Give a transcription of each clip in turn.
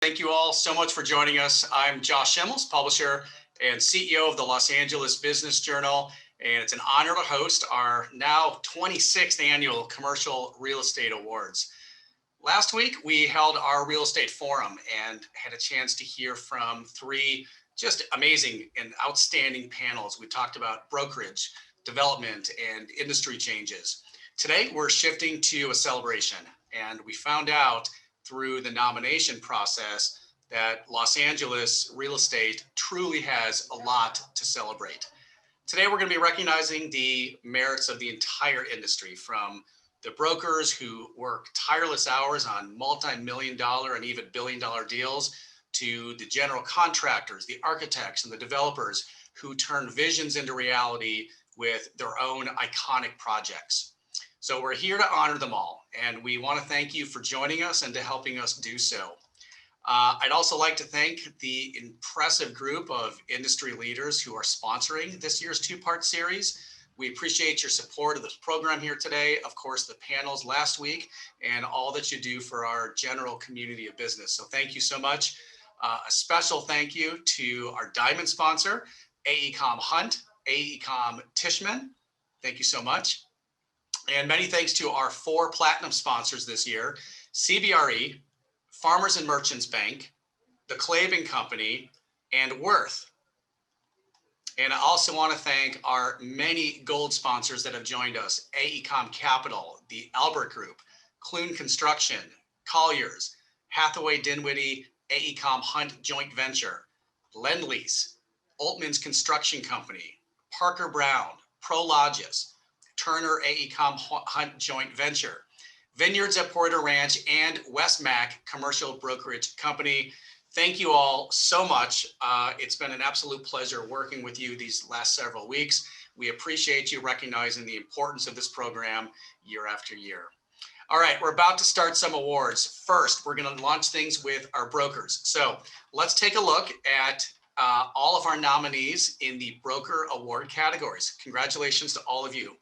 Thank you all so much for joining us. I'm Josh Schemmels, publisher and CEO of the Los Angeles Business Journal, and it's an honor to host our now 26th annual Commercial Real Estate Awards. Last week, we held our real estate forum and had a chance to hear from three just amazing and outstanding panels. We talked about brokerage, development, and industry changes. Today, we're shifting to a celebration, and we found out through the nomination process that Los Angeles real estate truly has a lot to celebrate. Today, we're going to be recognizing the merits of the entire industry, from the brokers who work tireless hours on multi-million-dollar and even billion-dollar deals, to the general contractors, the architects, and the developers who turn visions into reality with their own iconic projects. So we're here to honor them all, and we want to thank you for joining us and to helping us do so. I'd also like to thank the impressive group of industry leaders who are sponsoring this year's two-part series. We appreciate your support of this program here today, of course, the panels last week, and all that you do for our general community of business. So thank you so much. A special thank you to our diamond sponsor, AECOM Hunt, AECOM Tishman. Thank you so much. And many thanks to our four platinum sponsors this year: CBRE, Farmers and Merchants Bank, the Klaben Company, and Worth. And I also want to thank our many gold sponsors that have joined us: AECOM Capital, the Albert Group, Clune Construction, Colliers, Hathaway Dinwiddie, AECOM Hunt Joint Venture, Lend Lease, Altman's Construction Company, Parker Brown, Prologis, Turner AECOM Hunt Joint Venture, Vineyards at Porter Ranch, and Westmac Commercial Brokerage Company. Thank you all so much. It's been an absolute pleasure working with you these last several weeks. We appreciate you recognizing the importance of this program year after year. All right, we're about to start some awards. First, we're going to launch things with our brokers. So let's take a look at all of our nominees in the broker award categories. Congratulations to all of you.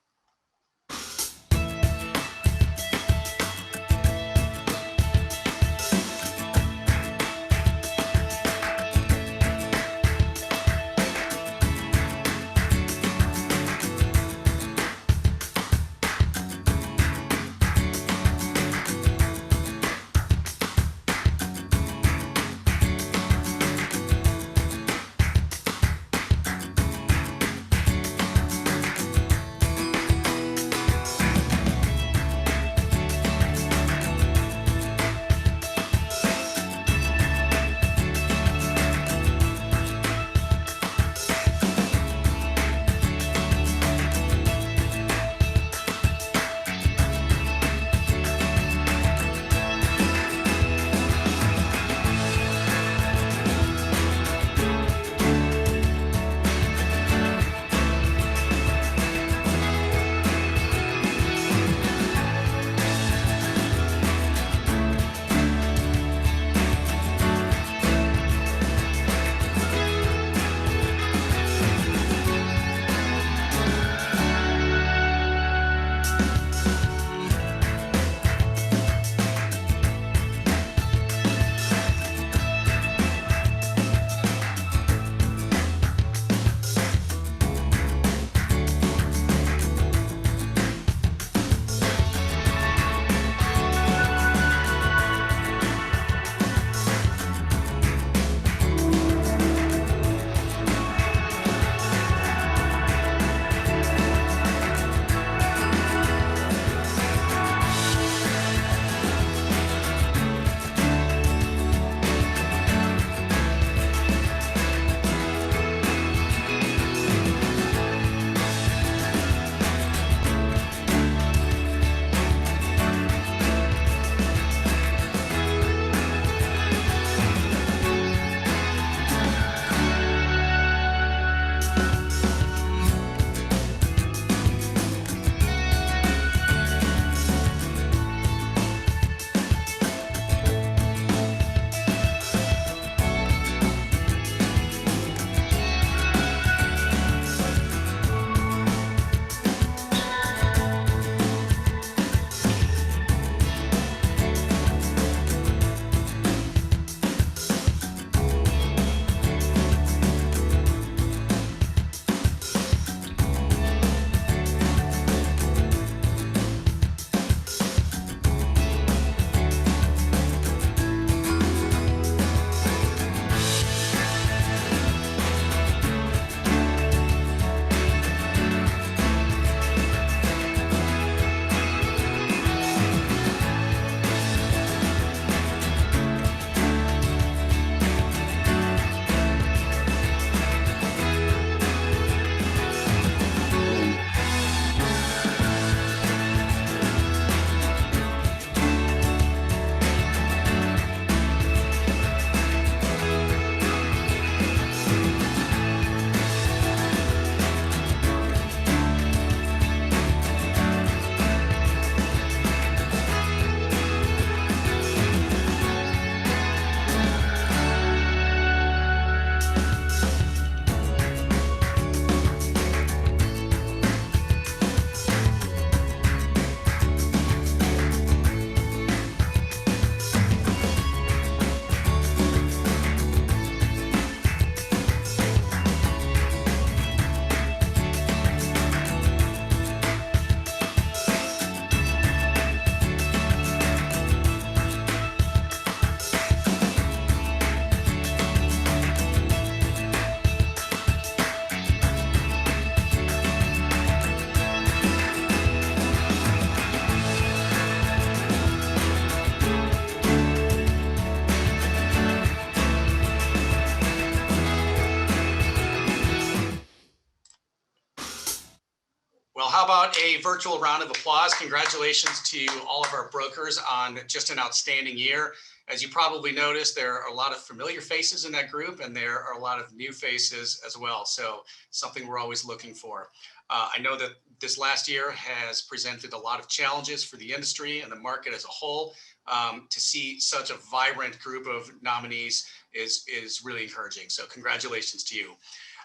how about a virtual round of applause? Congratulations to all of our brokers on just an outstanding year. As you probably noticed, there are a lot of familiar faces in that group, and there are a lot of new faces as well. So something we're always looking for. I know that this last year has presented a lot of challenges for the industry and the market as a whole. To see such a vibrant group of nominees is really encouraging. So congratulations to you.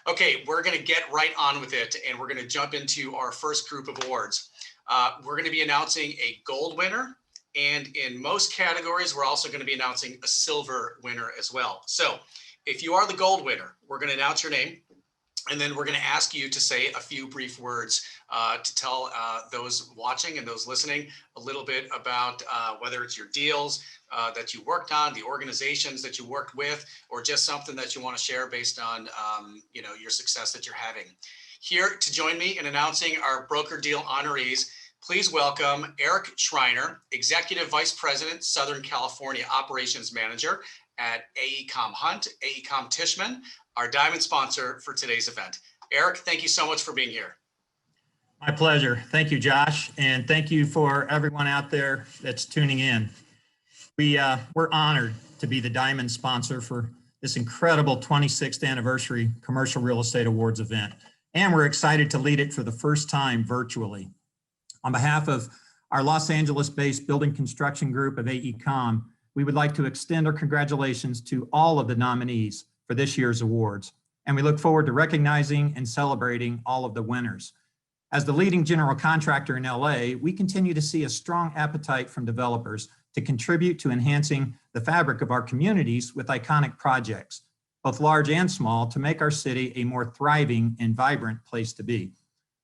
Okay, we're going to get right on with it, and we're going to jump into our first group of awards. We're going to be announcing a gold winner, and in most categories, we're also going to be announcing a silver winner as well. So if you are the gold winner, we're going to announce your name, and then we're going to ask you to say a few brief words to tell those watching and those listening a little bit about whether it's your deals that you worked on, the organizations that you worked with, or just something that you want to share based on your success that you're having. Here to join me in announcing our broker deal honorees, please welcome Eric Schreiner, Executive Vice President, Southern California Operations Manager at AECOM Hunt, AECOM Tishman, our diamond sponsor for today's event. Eric, thank you so much for being here. My pleasure. Thank you, Josh. And thank you for everyone out there that's tuning in. We're honored to be the diamond sponsor for this incredible 26th anniversary Commercial Real Estate Awards event. And we're excited to lead it for the first time virtually. On behalf of our Los Angeles-based building construction group of AECOM, we would like to extend our congratulations to all of the nominees for this year's awards. And we look forward to recognizing and celebrating all of the winners. As the leading general contractor in LA, we continue to see a strong appetite from developers to contribute to enhancing the fabric of our communities with iconic projects, both large and small, to make our city a more thriving and vibrant place to be.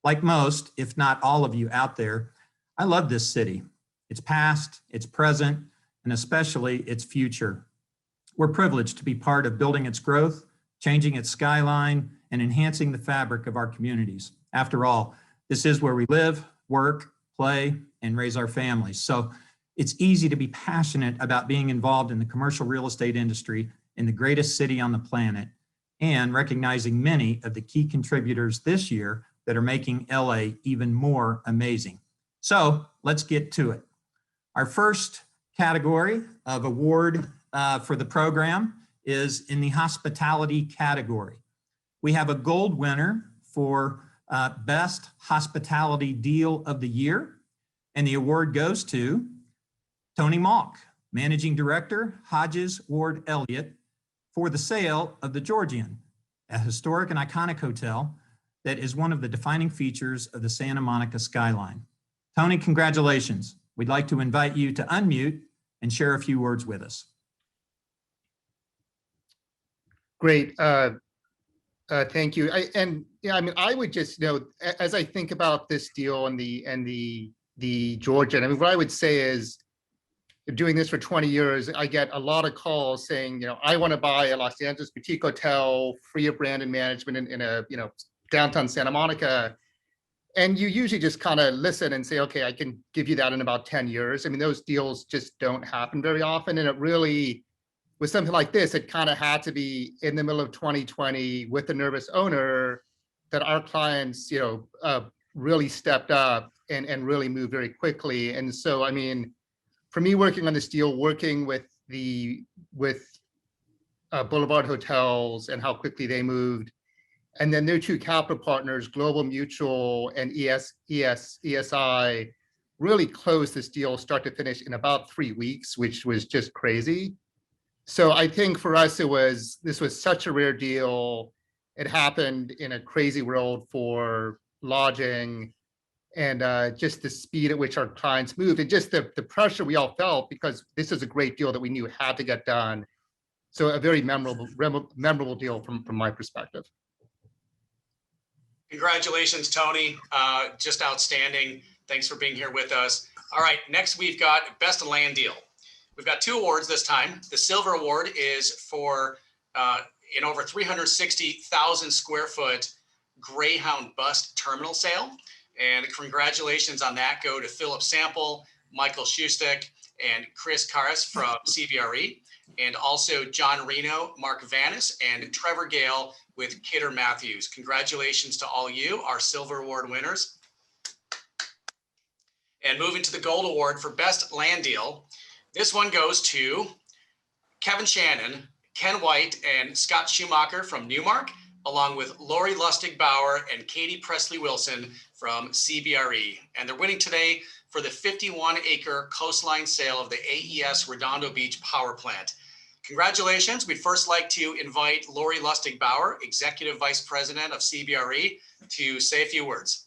Like most, if not all of you out there, I love this city, its past, its present, and especially its future. We're privileged to be part of building its growth, changing its skyline, and enhancing the fabric of our communities. After all, this is where we live, work, play, and raise our families. So it's easy to be passionate about being involved in the commercial real estate industry in the greatest city on the planet and recognizing many of the key contributors this year that are making LA even more amazing. So let's get to it. Our first category of award for the program is in the hospitality category. We have a gold winner for Best Hospitality Deal of the Year, and the award goes to Tony Malk, Managing Director, Hodges Ward Elliott, for the sale of the Georgian, a historic and iconic hotel that is one of the defining features of the Santa Monica skyline. Tony, congratulations. We'd like to invite you to unmute and share a few words with us. Great. Thank you. I would just as I think about this deal and the Georgian, what I would say is, doing this for 20 years, I get a lot of calls saying, I want to buy a Los Angeles boutique hotel, free of brand and management in a downtown Santa Monica. And you usually just kind of listen and say, okay, I can give you that in about 10 years. Those deals just don't happen very often. And it really, with something like this, it kind of had to be in the middle of 2020 with a nervous owner that our clients, really stepped up and really moved very quickly. And so, for me, working on this deal, working with Boulevard Hotels and how quickly they moved, and then their two capital partners, Global Mutual and ESI, really closed this deal start to finish in about 3 weeks, which was just crazy. So I think for us, this was such a rare deal. It happened in a crazy world for lodging, and just the speed at which our clients moved, and just the pressure we all felt, because this is a great deal that we knew had to get done. So a very memorable deal from my perspective. Congratulations, Tony. Just outstanding. Thanks for being here with us. All right, next we've got Best Land Deal. We've got 2 awards this time. The silver award is for an over 360,000 square foot Greyhound bus terminal sale. And congratulations on that go to Philip Sample, Michael Schustek, and Chris Karas from CBRE, and also John Reno, Mark Vanis, and Trevor Gale with Kidder Matthews. Congratulations to all you, our Silver Award winners. And moving to the Gold Award for Best Land Deal, this one goes to Kevin Shannon, Ken White, and Scott Schumacher from Newmark, along with Lori Lustig Bauer and Katie Presley Wilson from CBRE. And they're winning today for the 51-acre coastline sale of the AES Redondo Beach Power Plant. Congratulations. We'd first like to invite Lori Lustig Bauer, Executive Vice President of CBRE, to say a few words.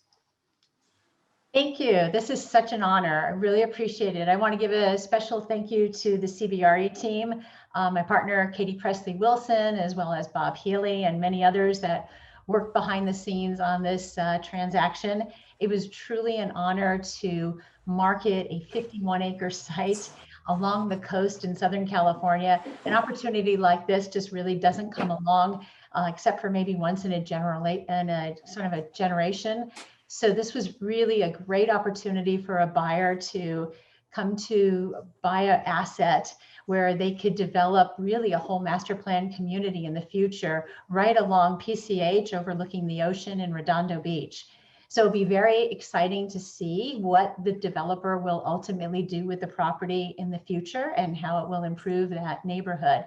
Thank you. This is such an honor. I really appreciate it. I want to give a special thank you to the CBRE team, my partner, Katie Presley Wilson, as well as Bob Healy and many others that worked behind the scenes on this transaction. It was truly an honor to market a 51-acre site along the coast in Southern California. An opportunity like this just really doesn't come along, except for maybe once in a sort of a generation. So this was really a great opportunity for a buyer to come to buy an asset where they could develop really a whole master plan community in the future, right along PCH overlooking the ocean in Redondo Beach. So it'll be very exciting to see what the developer will ultimately do with the property in the future and how it will improve that neighborhood.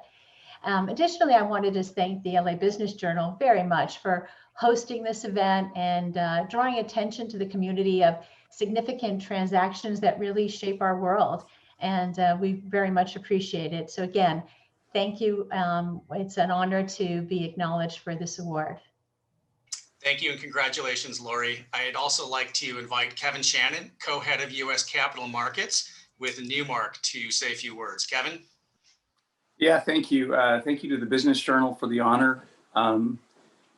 Additionally, I wanted to thank the LA Business Journal very much for hosting this event and drawing attention to the community of significant transactions that really shape our world. And we very much appreciate it. So again, thank you. It's an honor to be acknowledged for this award. Thank you and congratulations, Lori. I'd also like to invite Kevin Shannon, co-head of U.S. Capital Markets with Newmark, to say a few words. Kevin? Yeah, thank you. Thank you to the Business Journal for the honor.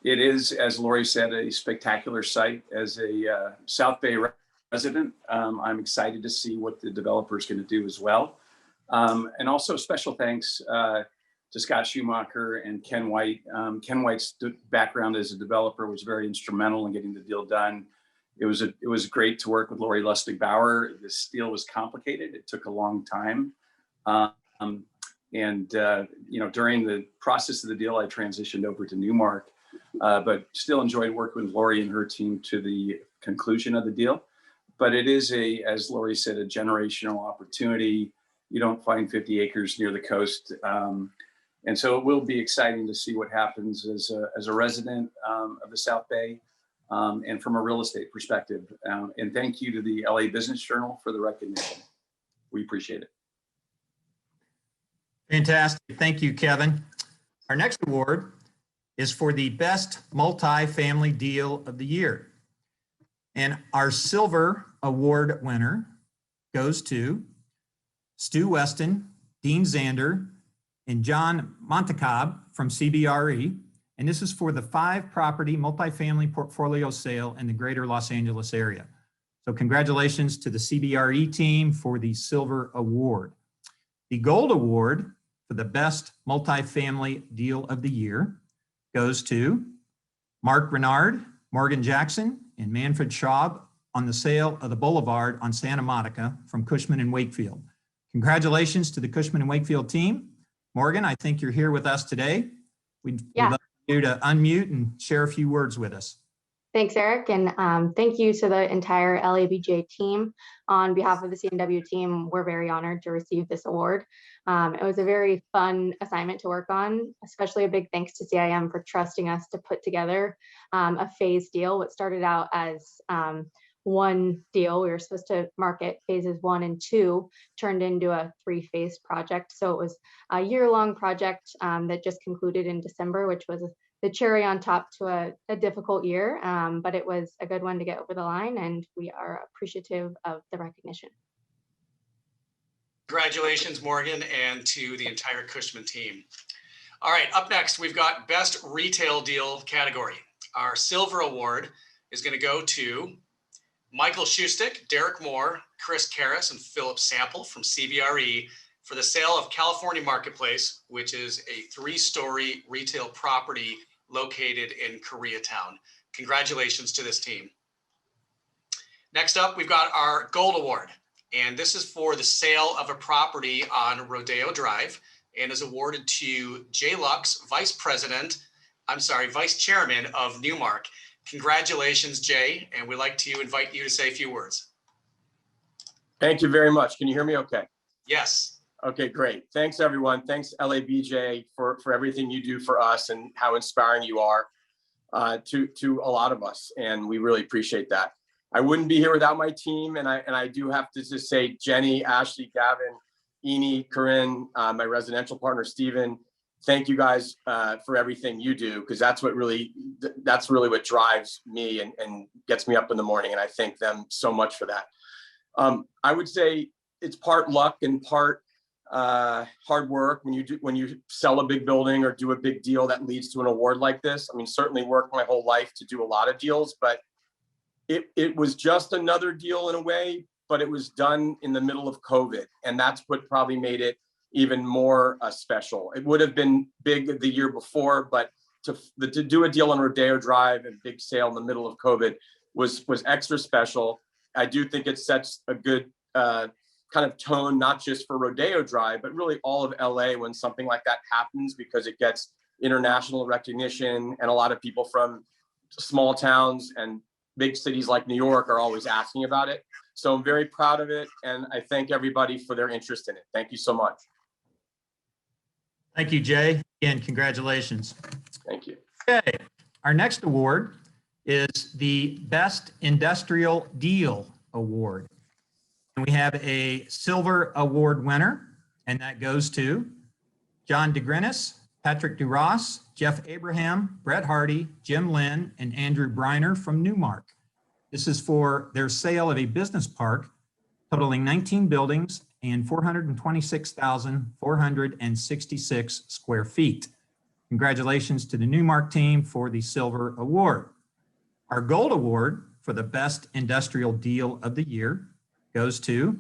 It is, as Lori said, a spectacular site. As a South Bay resident, I'm excited to see what the developer is going to do as well. And also special thanks to Scott Schumacher and Ken White. Ken White's background as a developer was very instrumental in getting the deal done. It was great to work with Lori Lustig Bauer. This deal was complicated. It took a long time. During the process of the deal, I transitioned over to Newmark, but still enjoyed working with Lori and her team to the conclusion of the deal. But it is as Lori said, a generational opportunity. You don't find 50 acres near the coast. And so it will be exciting to see what happens as a resident of the South Bay and from a real estate perspective. And thank you to the LA Business Journal for the recognition. We appreciate it. Fantastic. Thank you, Kevin. Our next award is for the best multifamily deal of the year. And our silver award winner goes to Stu Weston, Dean Zander, and John Montecab from CBRE. And this is for the 5-property multifamily portfolio sale in the greater Los Angeles area. So congratulations to the CBRE team for the silver award. The gold award for the best multifamily deal of the year goes to Mark Renard, Morgan Jackson, and Manfred Schaub on the sale of the Boulevard on Santa Monica from Cushman & Wakefield. Congratulations to the Cushman & Wakefield team. Morgan, I think you're here with us today. We'd love you to unmute and share a few words with us. Thanks, Eric, and thank you to the entire LABJ team. On behalf of the CNW team, we're very honored to receive this award. It was a very fun assignment to work on, especially a big thanks to CIM for trusting us to put together a phase deal. What started out as one deal, we were supposed to market phases 1 and 2, turned into a 3-phase project. So it was a year-long project that just concluded in December, which was the cherry on top to a difficult year, but it was a good one to get over the line, and we are appreciative of the recognition. Congratulations, Morgan, and to the entire Cushman team. All right, up next, we've got Best Retail Deal category. Our silver award is going to go to Michael Schustic, Derek Moore, Chris Karras, and Philip Sample from CBRE for the sale of California Marketplace, which is a 3-story retail property located in Koreatown. Congratulations to this team. Next up, we've got our Gold Award, and this is for the sale of a property on Rodeo Drive and is awarded to Jay Lux, Vice Chairman of Newmark. Congratulations, Jay, and we'd like to invite you to say a few words. Thank you very much. Can you hear me okay? Yes. Okay, great. Thanks, everyone. Thanks, LABJ, for everything you do for us and how inspiring you are to a lot of us. And we really appreciate that. I wouldn't be here without my team. And I do have to just say, Jenny, Ashley, Gavin, Eni, Corinne, my residential partner, Steven, thank you guys for everything you do, because that's really what drives me and gets me up in the morning. And I thank them so much for that. I would say it's part luck and part hard work when you sell a big building or do a big deal that leads to an award like this. I mean, certainly worked my whole life to do a lot of deals, but it was just another deal in a way, but it was done in the middle of COVID. And that's what probably made it even more special. It would have been big the year before, but to do a deal on Rodeo Drive and big sale in the middle of COVID was extra special. I do think it sets a good kind of tone, not just for Rodeo Drive, but really all of LA when something like that happens, because it gets international recognition and a lot of people from small towns and big cities like New York are always asking about it. So I'm very proud of it. And I thank everybody for their interest in it. Thank you so much. Thank you, Jay. Again, congratulations. Thank you. Okay, our next award is the Best Industrial Deal Award. And we have a silver award winner, and that goes to John DeGrenis, Patrick Duras, Jeff Abraham, Brett Hardy, Jim Lynn, and Andrew Briner from Newmark. This is for their sale of a business park totaling 19 buildings and 426,466 square feet. Congratulations to the Newmark team for the silver award. Our gold award for the best industrial deal of the year goes to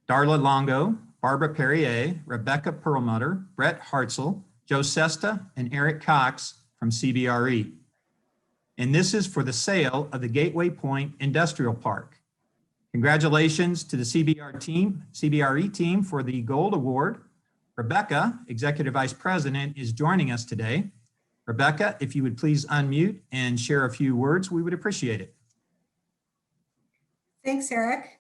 Darla Longo, Barbara Perrier, Rebecca Perlmutter, Brett Hartzell, Joe Sesta, and Eric Cox from CBRE. And this is for the sale of the Gateway Point Industrial Park. Congratulations to the CBRE team for the gold award. Rebecca, Executive Vice President, is joining us today. Rebecca, if you would please unmute and share a few words, we would appreciate it. Thanks, Eric.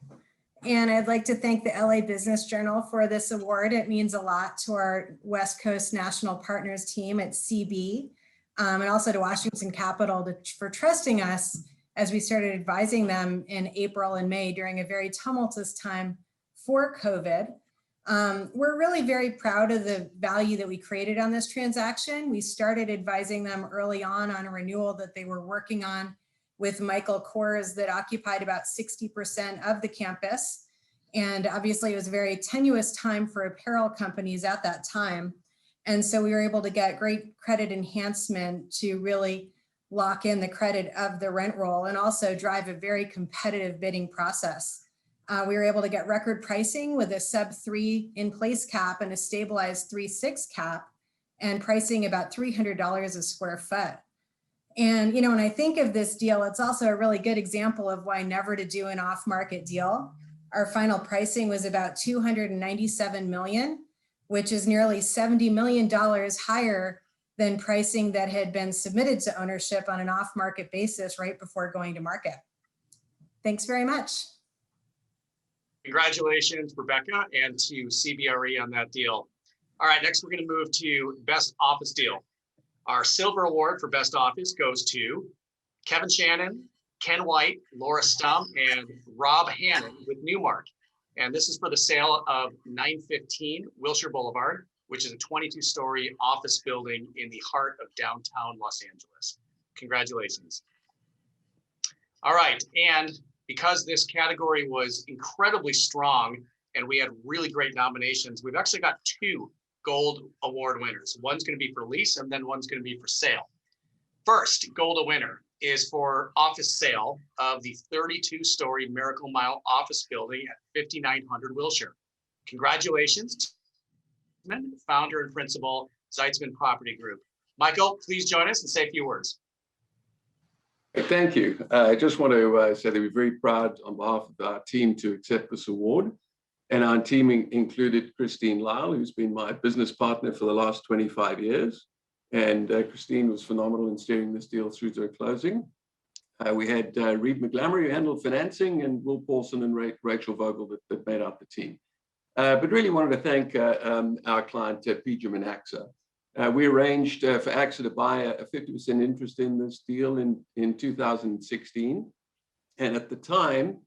And I'd like to thank the LA Business Journal for this award. It means a lot to our West Coast National Partners team at CB, and also to Washington Capital for trusting us as we started advising them in April and May during a very tumultuous time for COVID. We're really very proud of the value that we created on this transaction. We started advising them early on a renewal that they were working on with Michael Kors that occupied about 60% of the campus. And obviously it was a very tenuous time for apparel companies at that time. And so we were able to get great credit enhancement to really lock in the credit of the rent roll and also drive a very competitive bidding process. We were able to get record pricing with a sub-3 in-place cap and a stabilized 3.6 cap, and pricing about $300 a square foot. And, you know, when I think of this deal, it's also a really good example of why never to do an off-market deal. Our final pricing was about $297 million, which is nearly $70 million higher than pricing that had been submitted to ownership on an off-market basis right before going to market. Thanks very much. Congratulations, Rebecca, and to CBRE on that deal. All right, next we're going to move to Best Office Deal. Our silver award for Best Office goes to Kevin Shannon, Ken White, Laura Stump, and Rob Hannon with Newmark. And this is for the sale of 915 Wilshire Boulevard, which is a 22-story office building in the heart of downtown Los Angeles. Congratulations. All right, and because this category was incredibly strong and we had really great nominations, we've actually got two gold award winners. One's going to be for lease and then one's going to be for sale. First gold winner is for office sale of the 32-story Miracle Mile office building at 5900 Wilshire. Congratulations, founder and principal, Zeitzman Property Group. Michael, please join us and say a few words. Thank you. I just want to say that we're very proud on behalf of our team to accept this award. And our team included Christine Lyle, who's been my business partner for the last 25 years. And Christine was phenomenal in steering this deal through to a closing. We had Reed McGlamory, who handled financing, and Will Paulson and Rachel Vogel that made out the team. But really wanted to thank our client, PGIM and AXA. We arranged for AXA to buy a 50% interest in this deal in 2016. And at the time,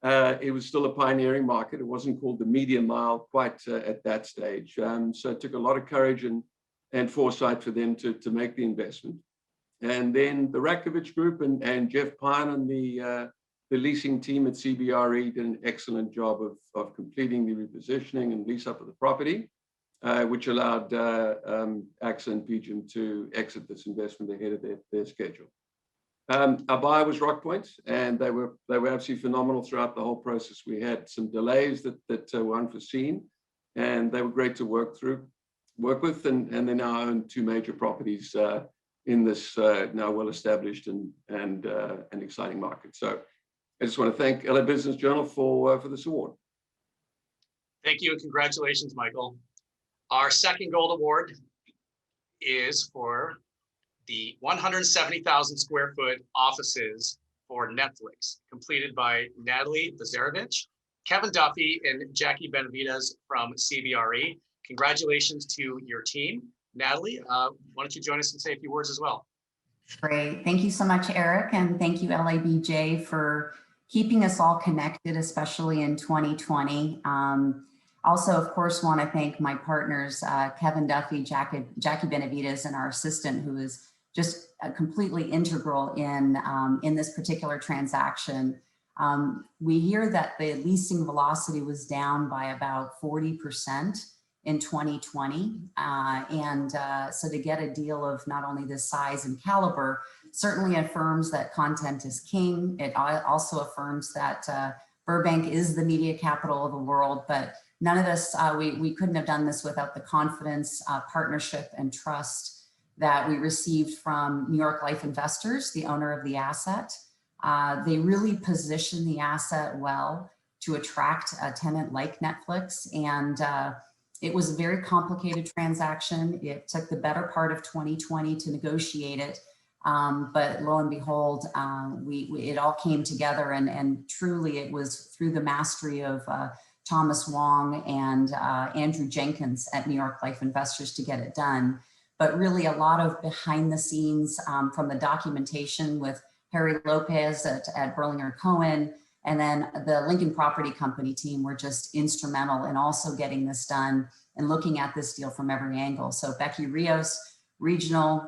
it was still a pioneering market. It wasn't called the media mile quite at that stage. So it took a lot of courage and foresight for them to make the investment. And then the Rakovich Group and Jeff Pine and the leasing team at CBRE did an excellent job of completing the repositioning and lease up of the property, which allowed AXA and PGIM to exit this investment ahead of their schedule. Our buyer was Rockpoint, and they were absolutely phenomenal throughout the whole process. We had some delays that were unforeseen, and they were great to work with, and they now own 2 major properties in this now well-established and exciting market. So I just want to thank LA Business Journal for this award. Thank you and congratulations, Michael. Our second gold award is for the 170,000 square foot offices for Netflix, completed by Natalie Bazarevich, Kevin Duffy, and Jackie Benavides from CBRE. Congratulations to your team. Natalie, why don't you join us and say a few words as well? Great. Thank you so much, Eric. And thank you, LABJ, for keeping us all connected, especially in 2020. Also, of course, want to thank my partners, Kevin Duffy, Jackie Benavides, and our assistant, who is just completely integral in this particular transaction. We hear that the leasing velocity was down by about 40% in 2020. So to get a deal of not only this size and caliber certainly affirms that content is king. It also affirms that Burbank is the media capital of the world, but none of this, we couldn't have done this without the confidence, partnership, and trust that we received from New York Life Investors, the owner of the asset. They really position the asset well to attract a tenant like Netflix. And it was a very complicated transaction. It took the better part of 2020 to negotiate it. But lo and behold, it all came together, and truly it was through the mastery of Thomas Wong and Andrew Jenkins at New York Life Investors to get it done. But really a lot of behind the scenes from the documentation with Harry Lopez at Berlinger Cohen, and then the Lincoln Property Company team were just instrumental in also getting this done and looking at this deal from every angle. So Becky Rios, Regional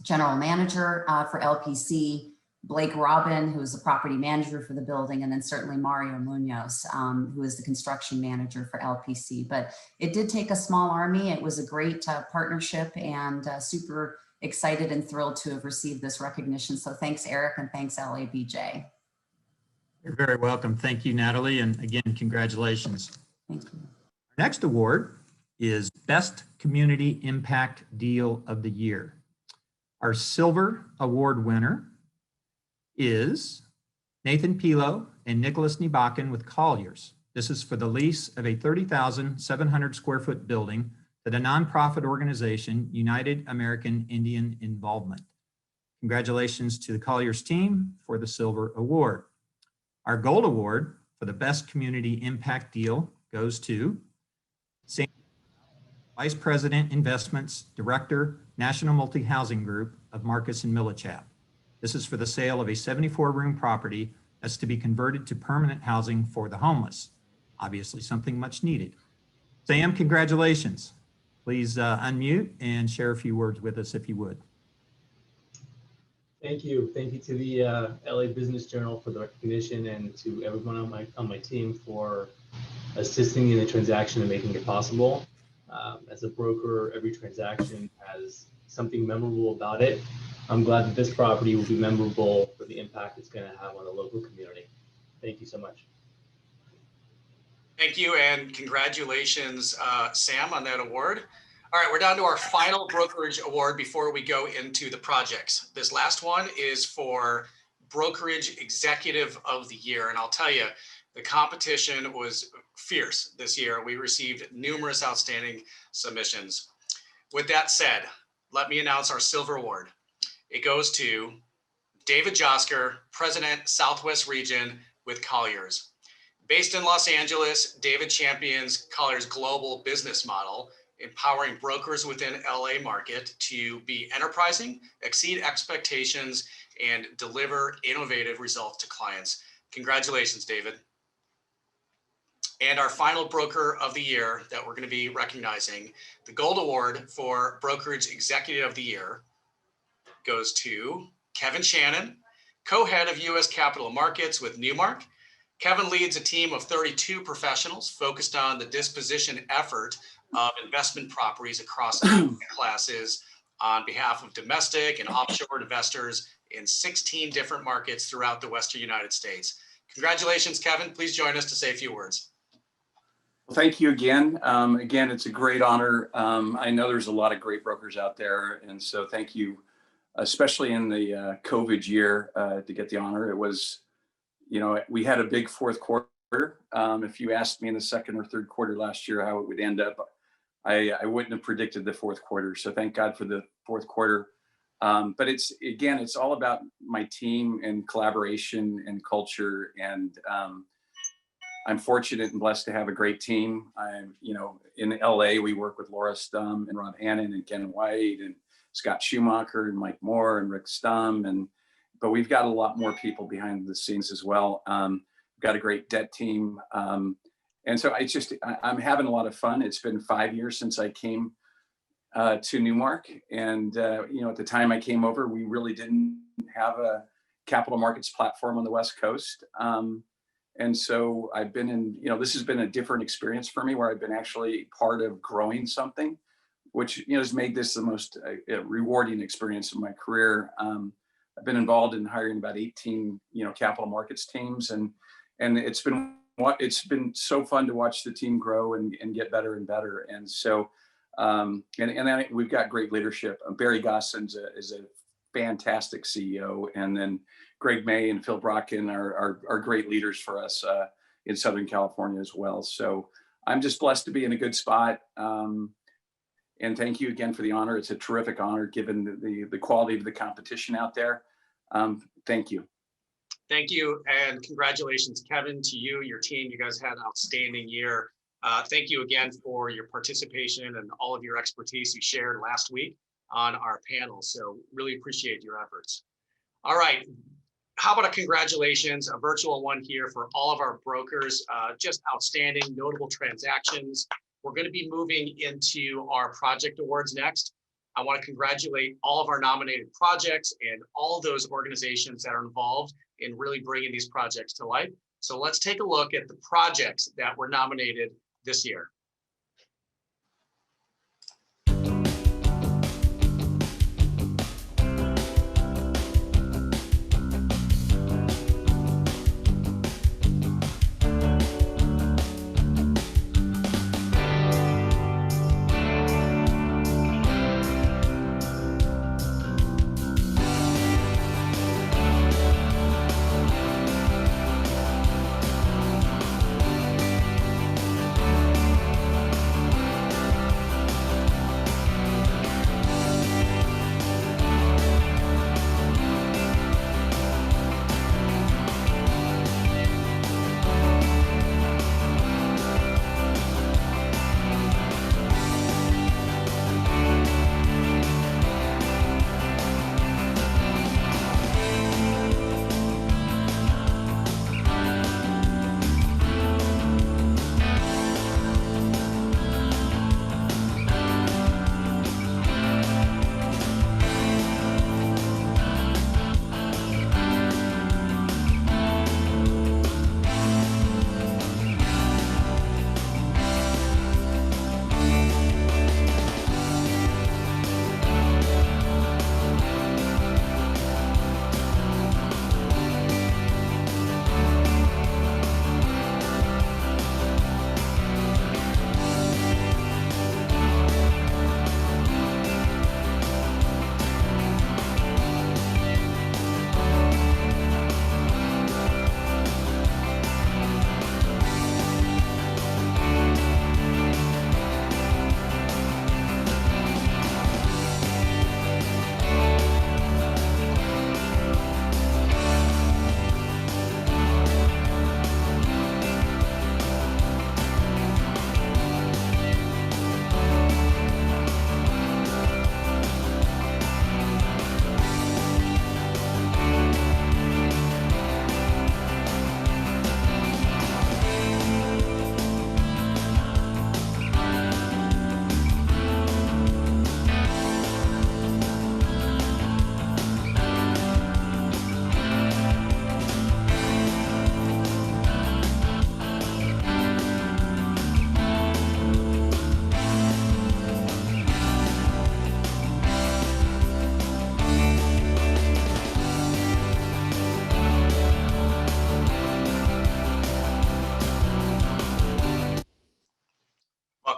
General Manager for LPC, Blake Robin, who is the property manager for the building, and then certainly Mario Munoz, who is the construction manager for LPC. But it did take a small army. It was a great partnership, and super excited and thrilled to have received this recognition. So thanks, Eric, and thanks, LABJ. You're very welcome. Thank you, Natalie. And again, congratulations. Thank you. Our next award is Best Community Impact Deal of the Year. Our silver award winner is Nathan Pilo and Nicholas Nibakin with Colliers. This is for the lease of a 30,700 square foot building to the nonprofit organization United American Indian Involvement. Congratulations to the Colliers team for the silver award. Our gold award for the best community impact deal goes to Sam, Vice President Investments, Director, National Multi-Housing Group of Marcus and Millichap. This is for the sale of a 74-room property that's to be converted to permanent housing for the homeless. Obviously something much needed. Sam, congratulations. Please unmute and share a few words with us if you would. Thank you. Thank you to the LA Business Journal for the recognition, and to everyone on my team for assisting in the transaction and making it possible. As a broker, every transaction has something memorable about it. I'm glad that this property will be memorable for the impact it's going to have on the local community. Thank you so much. Thank you and congratulations, Sam, on that award. All right, we're down to our final brokerage award before we go into the projects. This last one is for Brokerage Executive of the Year. And I'll tell you, the competition was fierce this year. We received numerous outstanding submissions. With that said, let me announce our silver award. It goes to David Josker, President, Southwest Region with Colliers. Based in Los Angeles, David champions Colliers' global business model, empowering brokers within LA market to be enterprising, exceed expectations, and deliver innovative results to clients. Congratulations, David. And our final broker of the year that we're going to be recognizing, the Gold Award for Brokerage Executive of the Year, goes to Kevin Shannon, co-head of U.S. Capital Markets with Newmark. Kevin leads a team of 32 professionals focused on the disposition effort of investment properties across classes on behalf of domestic and offshore investors in 16 different markets throughout the Western United States. Congratulations, Kevin. Please join us to say a few words. Well, thank you again. Again, it's a great honor. I know there's a lot of great brokers out there, and so thank you, especially in the COVID year, to get the honor. It was, we had a big fourth quarter. If you asked me in the second or third quarter last year how it would end up, I wouldn't have predicted the fourth quarter. So thank God for the fourth quarter. But it's all about my team and collaboration and culture. And I'm fortunate and blessed to have a great team. In LA, we work with Laura Stum and Rob Hannon and Ken White and Scott Schumacher and Mike Moore and Rick Stum. But we've got a lot more people behind the scenes as well. We've got a great debt team. And so I'm having a lot of fun. It's been 5 years since I came to Newmark. And, at the time I came over, we really didn't have a capital markets platform on the West Coast. And so I've been in, this has been a different experience for me where I've been actually part of growing something, which, has made this the most rewarding experience of my career. I've been involved in hiring about 18, capital markets teams. And it's been so fun to watch the team grow and get better and better. And so, and then we've got great leadership. Barry Gossin is a fantastic CEO. And then Greg May and Phil Brocken are great leaders for us in Southern California as well. So I'm just blessed to be in a good spot. And thank you again for the honor. It's a terrific honor given the quality of the competition out there. Thank you. Thank you, and congratulations, Kevin, to you, your team. You guys had an outstanding year. Thank you again for your participation and all of your expertise you shared last week on our panel. So really appreciate your efforts. All right, how about a congratulations, a virtual one here for all of our brokers. Just outstanding, notable transactions. We're going to be moving into our project awards next. I want to congratulate all of our nominated projects and all those organizations that are involved in really bringing these projects to life. So let's take a look at the projects that were nominated this year.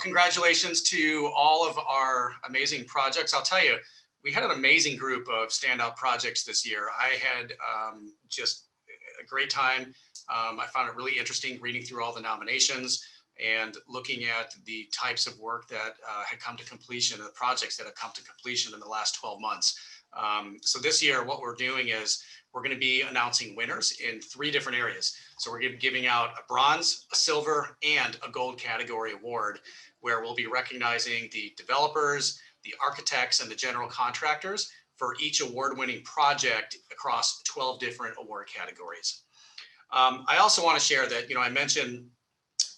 congratulations to all of our amazing projects. I'll tell you, we had an amazing group of standout projects this year. I had just a great time. I found it really interesting reading through all the nominations and looking at the types of work that had come to completion and the projects that have come to completion in the last 12 months. So this year, what we're doing is we're going to be announcing winners in 3 different areas. So we're giving out a bronze, a silver, and a gold category award, where we'll be recognizing the developers, the architects, and the general contractors for each award-winning project across 12 different award categories. I also want to share that, I mentioned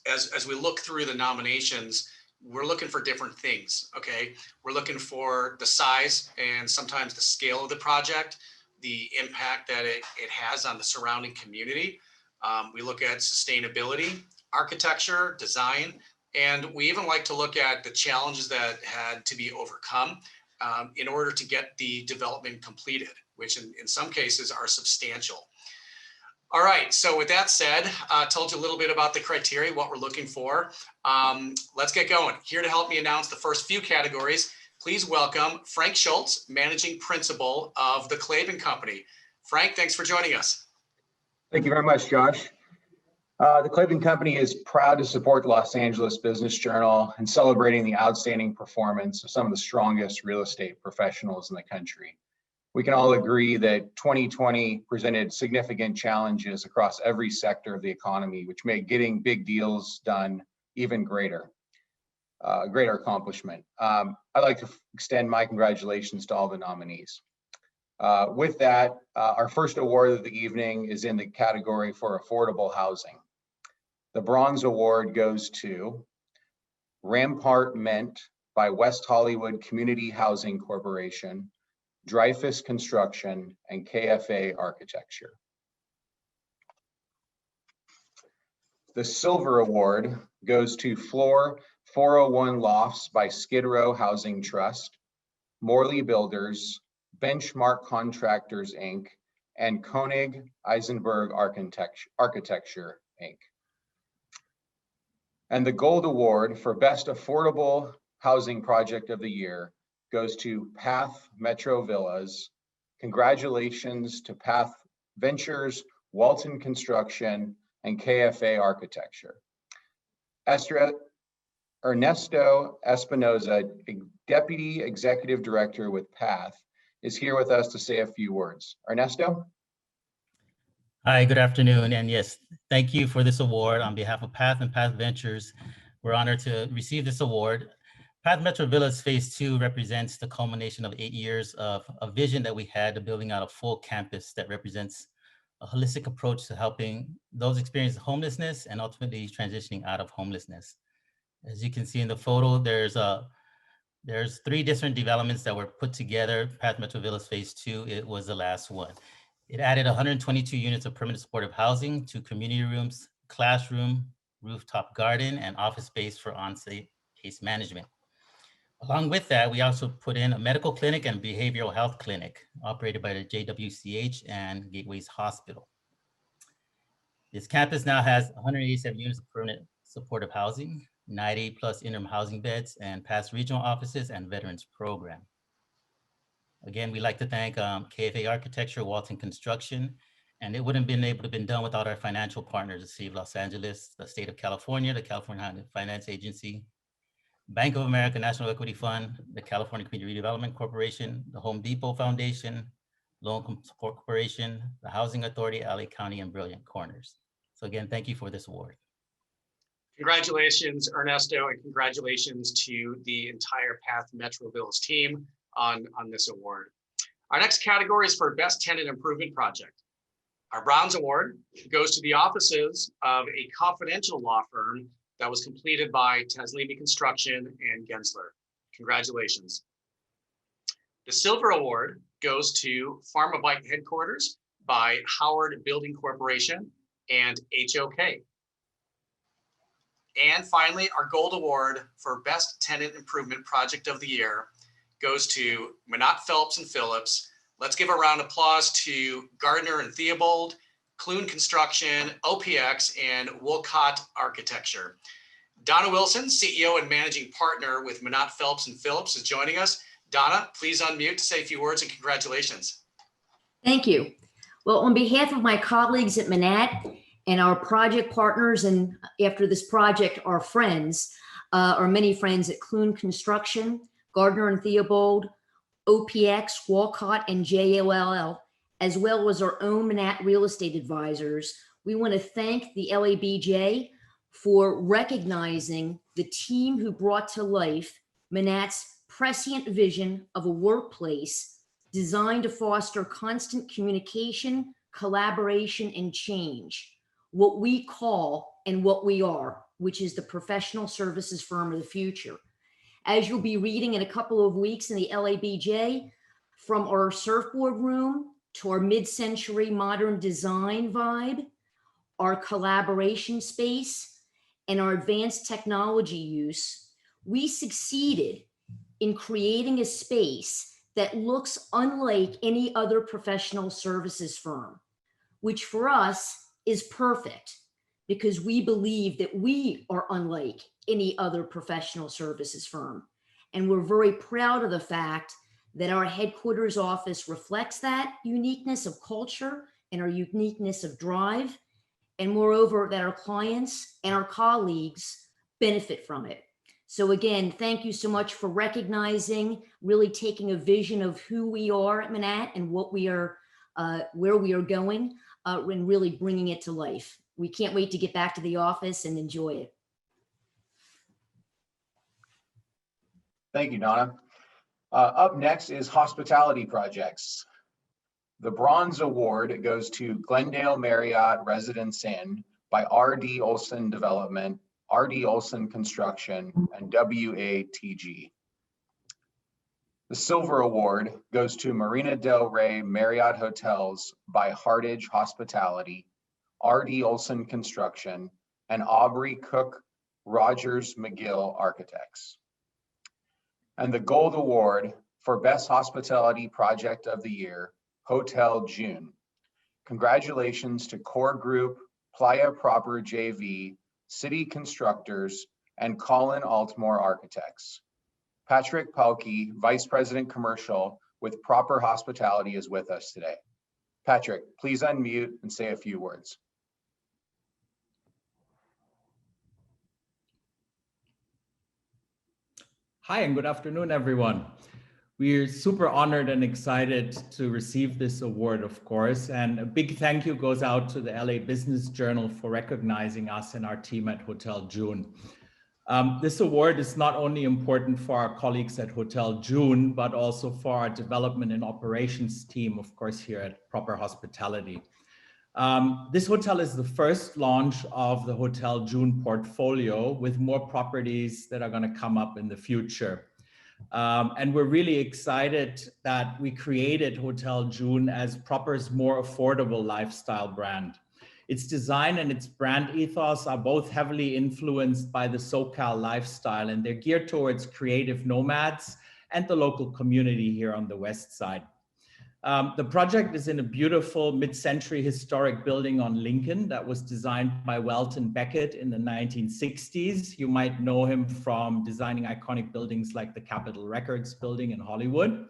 as we look through the nominations, we're looking for different things, okay? We're looking for the size and sometimes the scale of the project, the impact that it has on the surrounding community. We look at sustainability, architecture, design, and we even like to look at the challenges that had to be overcome in order to get the development completed, which in some cases are substantial. All right, so with that said, I told you a little bit about the criteria, what we're looking for. Let's get going. Here to help me announce the first few categories, please welcome Frank Schultz, Managing Principal of the Klaben Company. Frank, thanks for joining us. Thank you very much, Josh. The Klaben Company is proud to support the Los Angeles Business Journal in celebrating the outstanding performance of some of the strongest real estate professionals in the country. We can all agree that 2020 presented significant challenges across every sector of the economy, which made getting big deals done even greater, a greater accomplishment. I'd like to extend my congratulations to all the nominees. With that, our first award of the evening is in the category for affordable housing. The Bronze Award goes to Rampart Ment by West Hollywood Community Housing Corporation, Dreyfus Construction, and KFA Architecture. The Silver Award goes to Floor 401 Lofts by Skid Row Housing Trust, Morley Builders, Benchmark Contractors, Inc., and Koenig Eisenberg Architecture, Inc. And the Gold Award for Best Affordable Housing Project of the Year goes to Path Metro Villas. Congratulations to Path Ventures, Walton Construction, and KFA Architecture. Ernesto Espinoza, Deputy Executive Director with Path, is here with us to say a few words. Ernesto? Hi, good afternoon. And yes, thank you for this award on behalf of Path and Path Ventures. We're honored to receive this award. Path Metro Villas Phase 2 represents the culmination of 8 years of a vision that we had of building out a full campus that represents a holistic approach to helping those experiencing homelessness and ultimately transitioning out of homelessness. As you can see in the photo, there's 3 different developments that were put together. Path Metro Villas Phase 2, it was the last one. It added 122 units of permanent supportive housing, 2 community rooms, classroom, rooftop garden, and office space for on-site case management. Along with that, we also put in a medical clinic and behavioral health clinic operated by the JWCH and Gateways Hospital. This campus now has 187 units of permanent supportive housing, 90 plus interim housing beds, and past regional offices and veterans program. Again, we'd like to thank KFA Architecture, Walton Construction, and it wouldn't have been able to been done without our financial partners, the City of Los Angeles, the State of California, the California Finance Agency, Bank of America National Equity Fund, the California Community Redevelopment Corporation, the Home Depot Foundation, Loan Support Corporation, the Housing Authority, LA County, and Brilliant Corners. So again, thank you for this award. Congratulations, Ernesto, and congratulations to the entire Path Metro Villas team on this award. Our next category is for Best Tenant Improvement Project. Our Bronze Award goes to the offices of a confidential law firm that was completed by Taslimi Construction and Gensler. Congratulations. The Silver Award goes to PharmaBite Headquarters by Howard Building Corporation and HOK. And finally, our Gold Award for Best Tenant Improvement Project of the Year goes to Minot Phelps and Phillips. Let's give a round of applause to Gardner and Theobald, Clune Construction, OPX, and Wolcott Architecture. Donna Wilson, CEO and Managing Partner with Manat Phelps and Phillips, is joining us. Donna, please unmute to say a few words and congratulations. Thank you. Well, on behalf of my colleagues at Manat and our project partners, and after this project, our friends, our many friends at Clune Construction, Gardner and Theobald, OPX, Walcott, and JOLL, as well as our own Manat real estate advisors, we want to thank the LABJ for recognizing the team who brought to life Manat's prescient vision of a workplace designed to foster constant communication, collaboration, and change, what we call and what we are, which is the professional services firm of the future. As you'll be reading in a couple of weeks in the LABJ, from our surfboard room to our mid-century modern design vibe, our collaboration space, and our advanced technology use, we succeeded in creating a space that looks unlike any other professional services firm, which for us is perfect because we believe that we are unlike any other professional services firm. And we're very proud of the fact that our headquarters office reflects that uniqueness of culture and our uniqueness of drive. And moreover, that our clients and our colleagues benefit from it. So again, thank you so much for recognizing, really taking a vision of who we are at Manat and what we are, where we are going, and really bringing it to life. We can't wait to get back to the office and enjoy it. Thank you, Donna. Up next is hospitality projects. The Bronze Award goes to Glendale Marriott Residence Inn by R.D. Olson Development, R.D. Olson Construction, and WATG. The Silver Award goes to Marina del Rey Marriott Hotels by Hardage Hospitality, R.D. Olson Construction, and Aubrey Cook Rogers McGill Architects. And the Gold Award for Best Hospitality Project of the Year, Hotel June. Congratulations to Core Group, Playa Proper JV, City Constructors, and Colin Altmore Architects. Patrick Palke, Vice President Commercial with Proper Hospitality, is with us today. Patrick, please unmute and say a few words. Hi, and good afternoon, everyone. We're super honored and excited to receive this award, of course, and a big thank you goes out to the LA Business Journal for recognizing us and our team at Hotel June. This award is not only important for our colleagues at Hotel June, but also for our development and operations team, of course, here at Proper Hospitality. This hotel is the first launch of the Hotel June portfolio, with more properties that are going to come up in the future. And we're really excited that we created Hotel June as Proper's more affordable lifestyle brand. Its design and its brand ethos are both heavily influenced by the SoCal lifestyle, and they're geared towards creative nomads and the local community here on the West Side. The project is in a beautiful mid-century historic building on Lincoln that was designed by Welton Beckett in the 1960s. You might know him from designing iconic buildings like the Capitol Records building in Hollywood.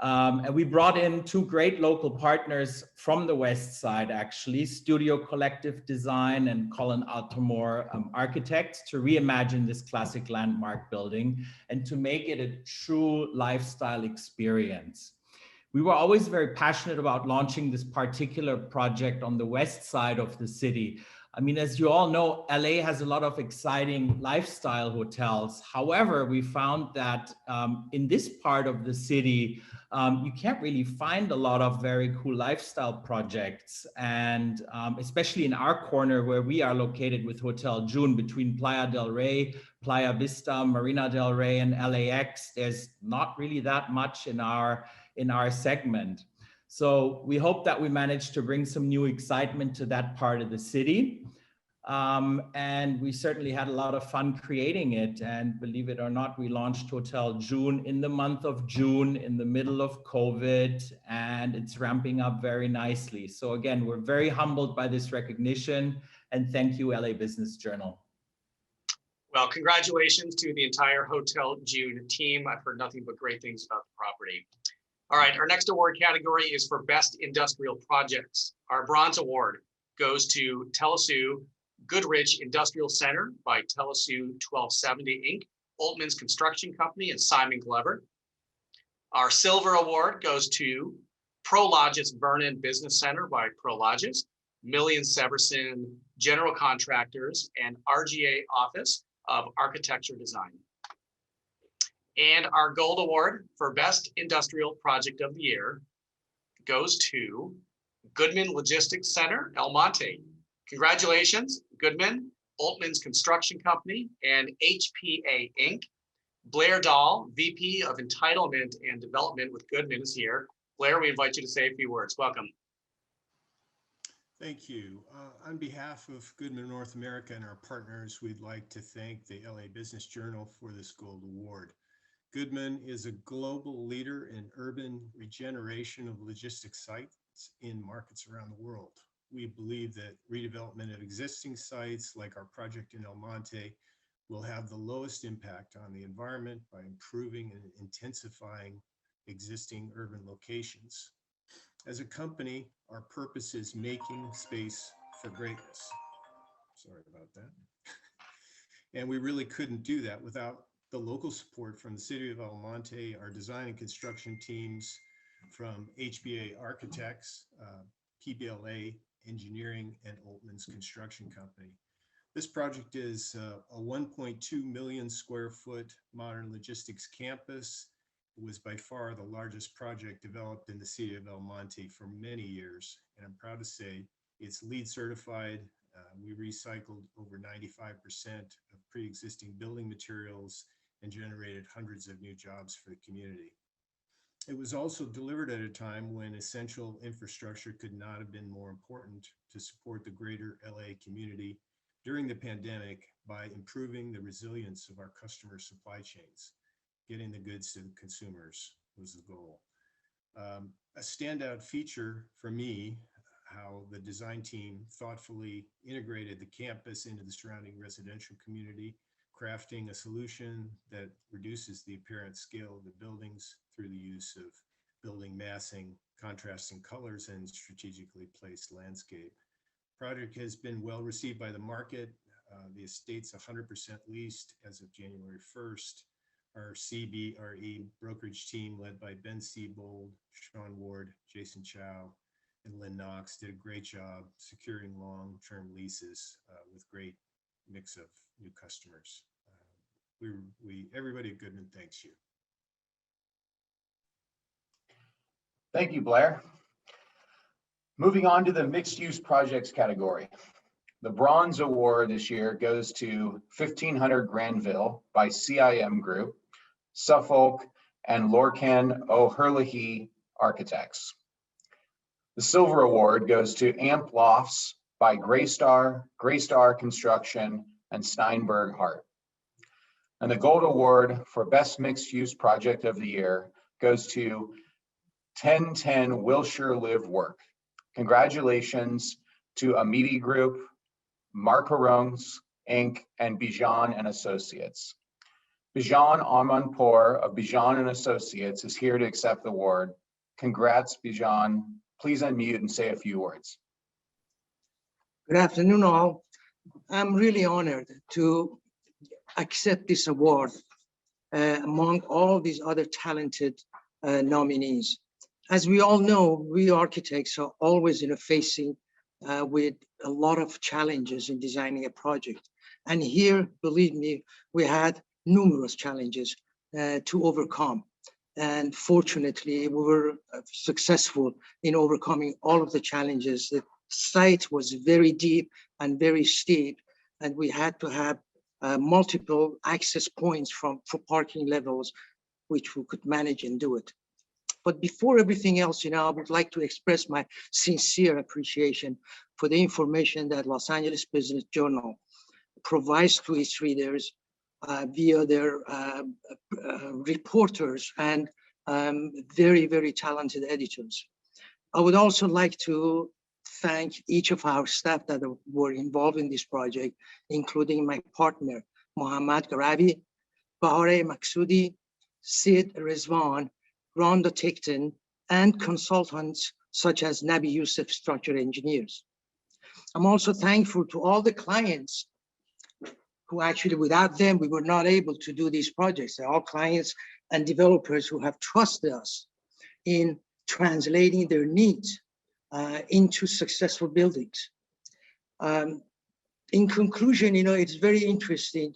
And we brought in two great local partners from the West Side, actually, Studio Collective Design and Colin Altmore Architects, to reimagine this classic landmark building and to make it a true lifestyle experience. We were always very passionate about launching this particular project on the west side of the city. I mean, as you all know, LA has a lot of exciting lifestyle hotels. However, we found that in this part of the city, you can't really find a lot of very cool lifestyle projects. And especially in our corner where we are located with Hotel June, between Playa del Rey, Playa Vista, Marina del Rey, and LAX, there's not really that much in our segment. So we hope that we managed to bring some new excitement to that part of the city. And we certainly had a lot of fun creating it. And believe it or not, we launched Hotel June in the month of June, in the middle of COVID, and it's ramping up very nicely. So again, we're very humbled by this recognition, and thank you, LA Business Journal. Well, congratulations to the entire Hotel June team. I've heard nothing but great things about the property. All right, our next award category is for Best Industrial Projects. Our bronze award goes to Telesue Goodrich Industrial Center by Telesue 1270 Inc., Altman's Construction Company, and Simon Glover. Our silver award goes to Prologis Vernon Business Center by Prologis, Millian Severson General Contractors, and RGA Office of Architecture Design. And our gold award for Best Industrial Project of the Year goes to Goodman Logistics Center, El Monte. Congratulations, Goodman, Altman's Construction Company, and HPA Inc. Blair Dahl, VP of Entitlement and Development with Goodman, is here. Blair, we invite you to say a few words. Welcome. Thank you. On behalf of Goodman North America and our partners, we'd like to thank the LA Business Journal for this gold award. Goodman is a global leader in urban regeneration of logistics sites in markets around the world. We believe that redevelopment of existing sites, like our project in El Monte, will have the lowest impact on the environment by improving and intensifying existing urban locations. As a company, our purpose is making space for greatness. Sorry about that. And we really couldn't do that without the local support from the City of El Monte, our design and construction teams from HBA Architects, PBLA Engineering, and Altman's Construction Company. This project is a 1.2 million square foot modern logistics campus. It was by far the largest project developed in the City of El Monte for many years. And I'm proud to say it's LEED certified. We recycled over 95% of pre-existing building materials and generated hundreds of new jobs for the community. It was also delivered at a time when essential infrastructure could not have been more important to support the greater LA community during the pandemic by improving the resilience of our customer supply chains. Getting the goods to the consumers was the goal. A standout feature for me, how the design team thoughtfully integrated the campus into the surrounding residential community, crafting a solution that reduces the apparent scale of the buildings through the use of building massing, contrasting colors, and strategically placed landscape. Project has been well received by the market. The estate's 100% leased as of January 1st. Our CBRE brokerage team, led by Ben Siebold, Sean Ward, Jason Chow, and Lynn Knox, did a great job securing long-term leases with great mix of new customers. Everybody at Goodman thanks you. Thank you, Blair. Moving on to the mixed use projects category. The bronze award this year goes to 1500 Granville by CIM Group, Suffolk, and Lorcan O'Herlihy Architects. The silver award goes to Amp Lofts by Graystar Construction, and Steinberg Hart. And the gold award for best mixed use project of the year goes to 1010 Wilshire Live Work. Congratulations to Amity Group, Marcarons Inc., and Bijan and Associates. Bijan Amanpour of Bijan and Associates is here to accept the award. Congrats, Bijan. Please unmute and say a few words. Good afternoon, all. I'm really honored to accept this award among all these other talented nominees. As we all know, we architects are always facing with a lot of challenges in designing a project. And here, believe me, we had numerous challenges to overcome. And fortunately, we were successful in overcoming all of the challenges. The site was very deep and very steep, and we had to have multiple access points for parking levels, which we could manage and do it. But before everything else, I would like to express my sincere appreciation for the information that Los Angeles Business Journal provides to its readers via their reporters and very, very talented editors. I would also like to thank each of our staff that were involved in this project, including my partner, Mohammad Garabi, Bahare Maksudi, Sid Rizwan, Rhonda Tickton, and consultants such as Nabi Youssef Structural Engineers. I'm also thankful to all the clients who actually, without them, we were not able to do these projects. They're all clients and developers who have trusted us in translating their needs into successful buildings. In conclusion, it's very interesting.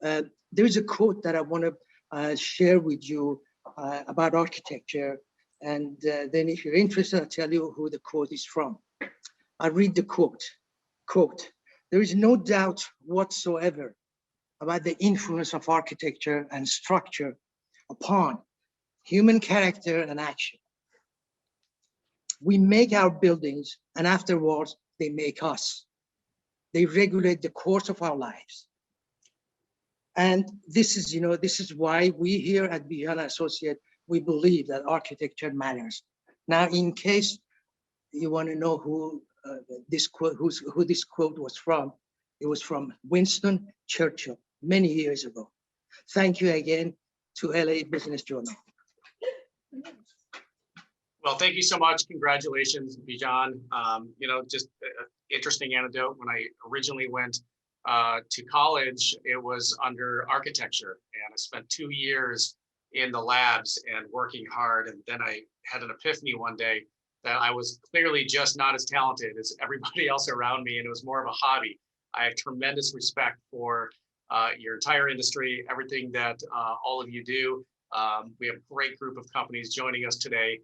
There's a quote that I want to share with you about architecture. And then if you're interested, I'll tell you who the quote is from. I read the quote. There is no doubt whatsoever about the influence of architecture and structure upon human character and action. We make our buildings, and afterwards, they make us. They regulate the course of our lives. And this is why we here at Bijan Associate, we believe that architecture matters. Now, in case you want to know who this quote was from, it was from Winston Churchill many years ago. Thank you again to LA Business Journal. Well, thank you so much. Congratulations, Bijan. Just interesting anecdote. When I originally went to college, it was under architecture, and I spent 2 years in the labs and working hard. And then I had an epiphany one day that I was clearly just not as talented as everybody else around me, and it was more of a hobby. I have tremendous respect for your entire industry, everything that all of you do. We have a great group of companies joining us today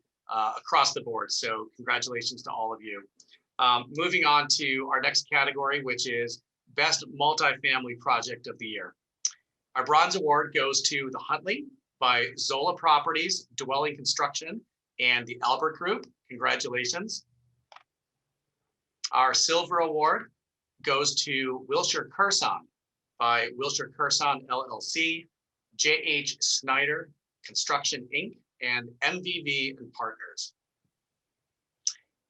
across the board. So congratulations to all of you. Moving on to our next category, which is Best Multifamily Project of the Year. Our Bronze Award goes to The Huntley by Zola Properties, Dwelling Construction, and the Albert Group. Congratulations. Our Silver Award goes to Wilshire Curson by Wilshire Curson LLC, J.H. Snyder Construction Inc., and MVV and Partners.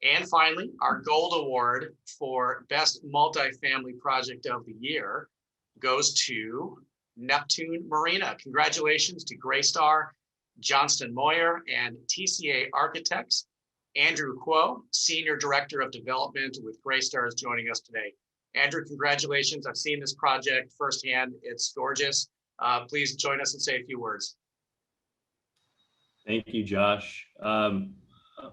And finally, our Gold Award for Best Multifamily Project of the Year goes to Neptune Marina. Congratulations to Greystar, Johnston Moyer, and TCA Architects. Andrew Kuo, Senior Director of Development with Greystar, is joining us today. Andrew, congratulations. I've seen this project firsthand. It's gorgeous. Please join us and say a few words. Thank you, Josh.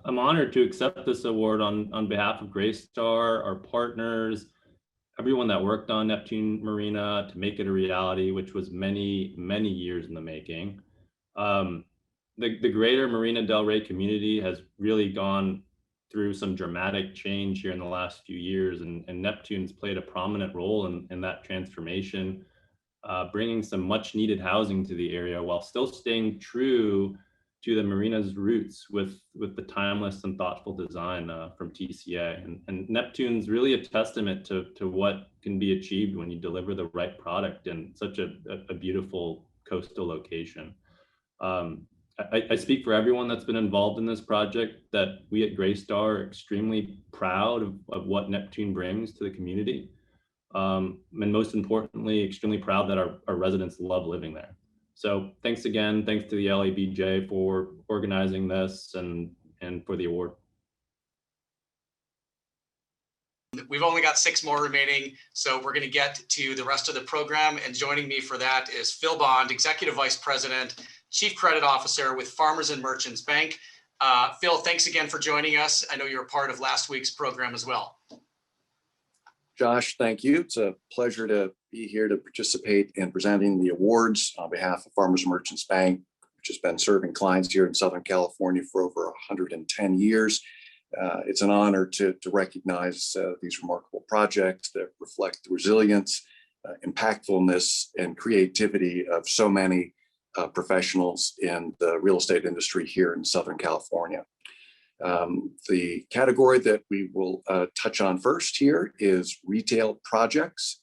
I'm honored to accept this award on behalf of Greystar, our partners, everyone that worked on Neptune Marina to make it a reality, which was many, many years in the making. The greater Marina Del Rey community has really gone through some dramatic change here in the last few years, and Neptune's played a prominent role in that transformation, bringing some much needed housing to the area while still staying true to the marina's roots with the timeless and thoughtful design from TCA. And Neptune's really a testament to what can be achieved when you deliver the right product in such a beautiful coastal location. I speak for everyone that's been involved in this project that we at Greystar are extremely proud of what Neptune brings to the community. And most importantly, extremely proud that our residents love living there. So thanks again. Thanks to the LABJ for organizing this and for the award. We've only got 6 more remaining, so we're going to get to the rest of the program. And joining me for that is Phil Bond, Executive Vice President, Chief Credit Officer with Farmers and Merchants Bank. Phil, thanks again for joining us. I know you're a part of last week's program as well. Josh, thank you. It's a pleasure to be here to participate in presenting the awards on behalf of Farmers and Merchants Bank, which has been serving clients here in Southern California for over 110 years. It's an honor to recognize these remarkable projects that reflect the resilience, impactfulness, and creativity of so many professionals in the real estate industry here in Southern California. The category that we will touch on first here is retail projects.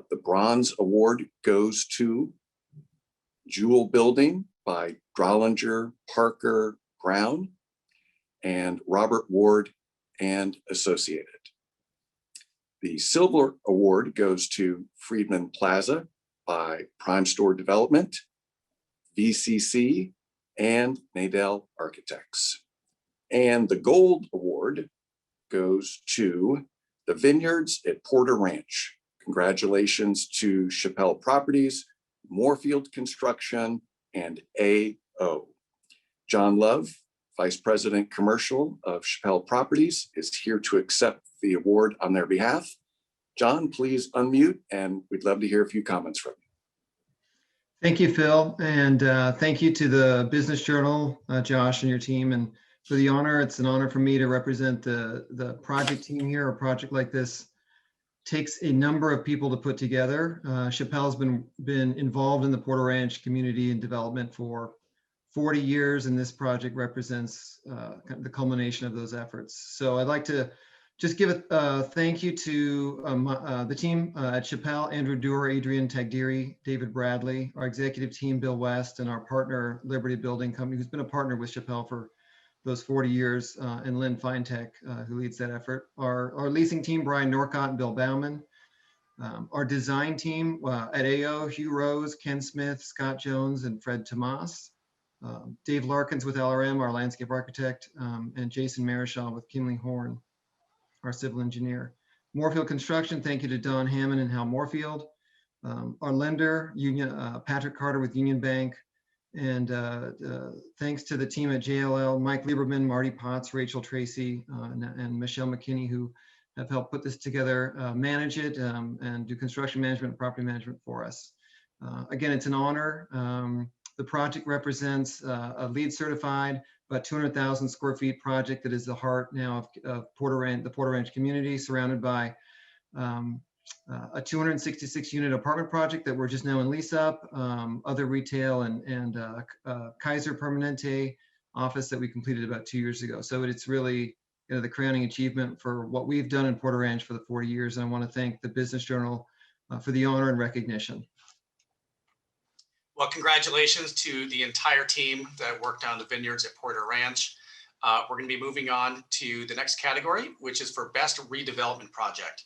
The Bronze Award goes to Jewel Building by Drollinger, Parker, Brown, and Robert Ward and Associated. The Silver Award goes to Friedman Plaza by Prime Store Development, VCC, and Nadell Architects. And the Gold Award goes to the Vineyards at Porter Ranch. Congratulations to Chappelle Properties, Moorfield Construction, and AO. John Love, Vice President Commercial of Chappelle Properties, is here to accept the award on their behalf. John, please unmute, and we'd love to hear a few comments from you. Thank you, Phil, and thank you to the Business Journal, Josh and your team, and for the honor. It's an honor for me to represent the project team here. A project like this takes a number of people to put together. Chappelle's been involved in the Porter Ranch community and development for 40 years, and this project represents the culmination of those efforts. So I'd like to just give a thank you to the team at Chappelle, Andrew Doer, Adrian Tagdiri, David Bradley, our executive team, Bill West, and our partner, Liberty Building Company, who's been a partner with Chappelle for those 40 years, and Lynn Fintech, who leads that effort. Our leasing team, Brian Norcott and Bill Bauman. Our design team at AO, Hugh Rose, Ken Smith, Scott Jones, and Fred Tomas. Dave Larkins with LRM, our landscape architect, and Jason Marischal with Kinley Horn, our civil engineer. Moorfield Construction, thank you to Don Hammond and Hal Moorfield. Our lender, Patrick Carter with Union Bank. And thanks to the team at JLL, Mike Lieberman, Marty Potts, Rachel Tracy, and Michelle McKinney, who have helped put this together, manage it, and do construction management and property management for us. Again, it's an honor. The project represents a LEED certified, about 200,000 square feet project that is the heart now of the Porter Ranch community, surrounded by a 266 unit apartment project that we're just now in lease up, other retail and Kaiser Permanente office that we completed about 2 years ago. So it's really the crowning achievement for what we've done in Porter Ranch for the 40 years. And I want to thank the Business Journal for the honor and recognition. Well, congratulations to the entire team that worked on the vineyards at Porter Ranch. We're going to be moving on to the next category, which is for Best Redevelopment Project.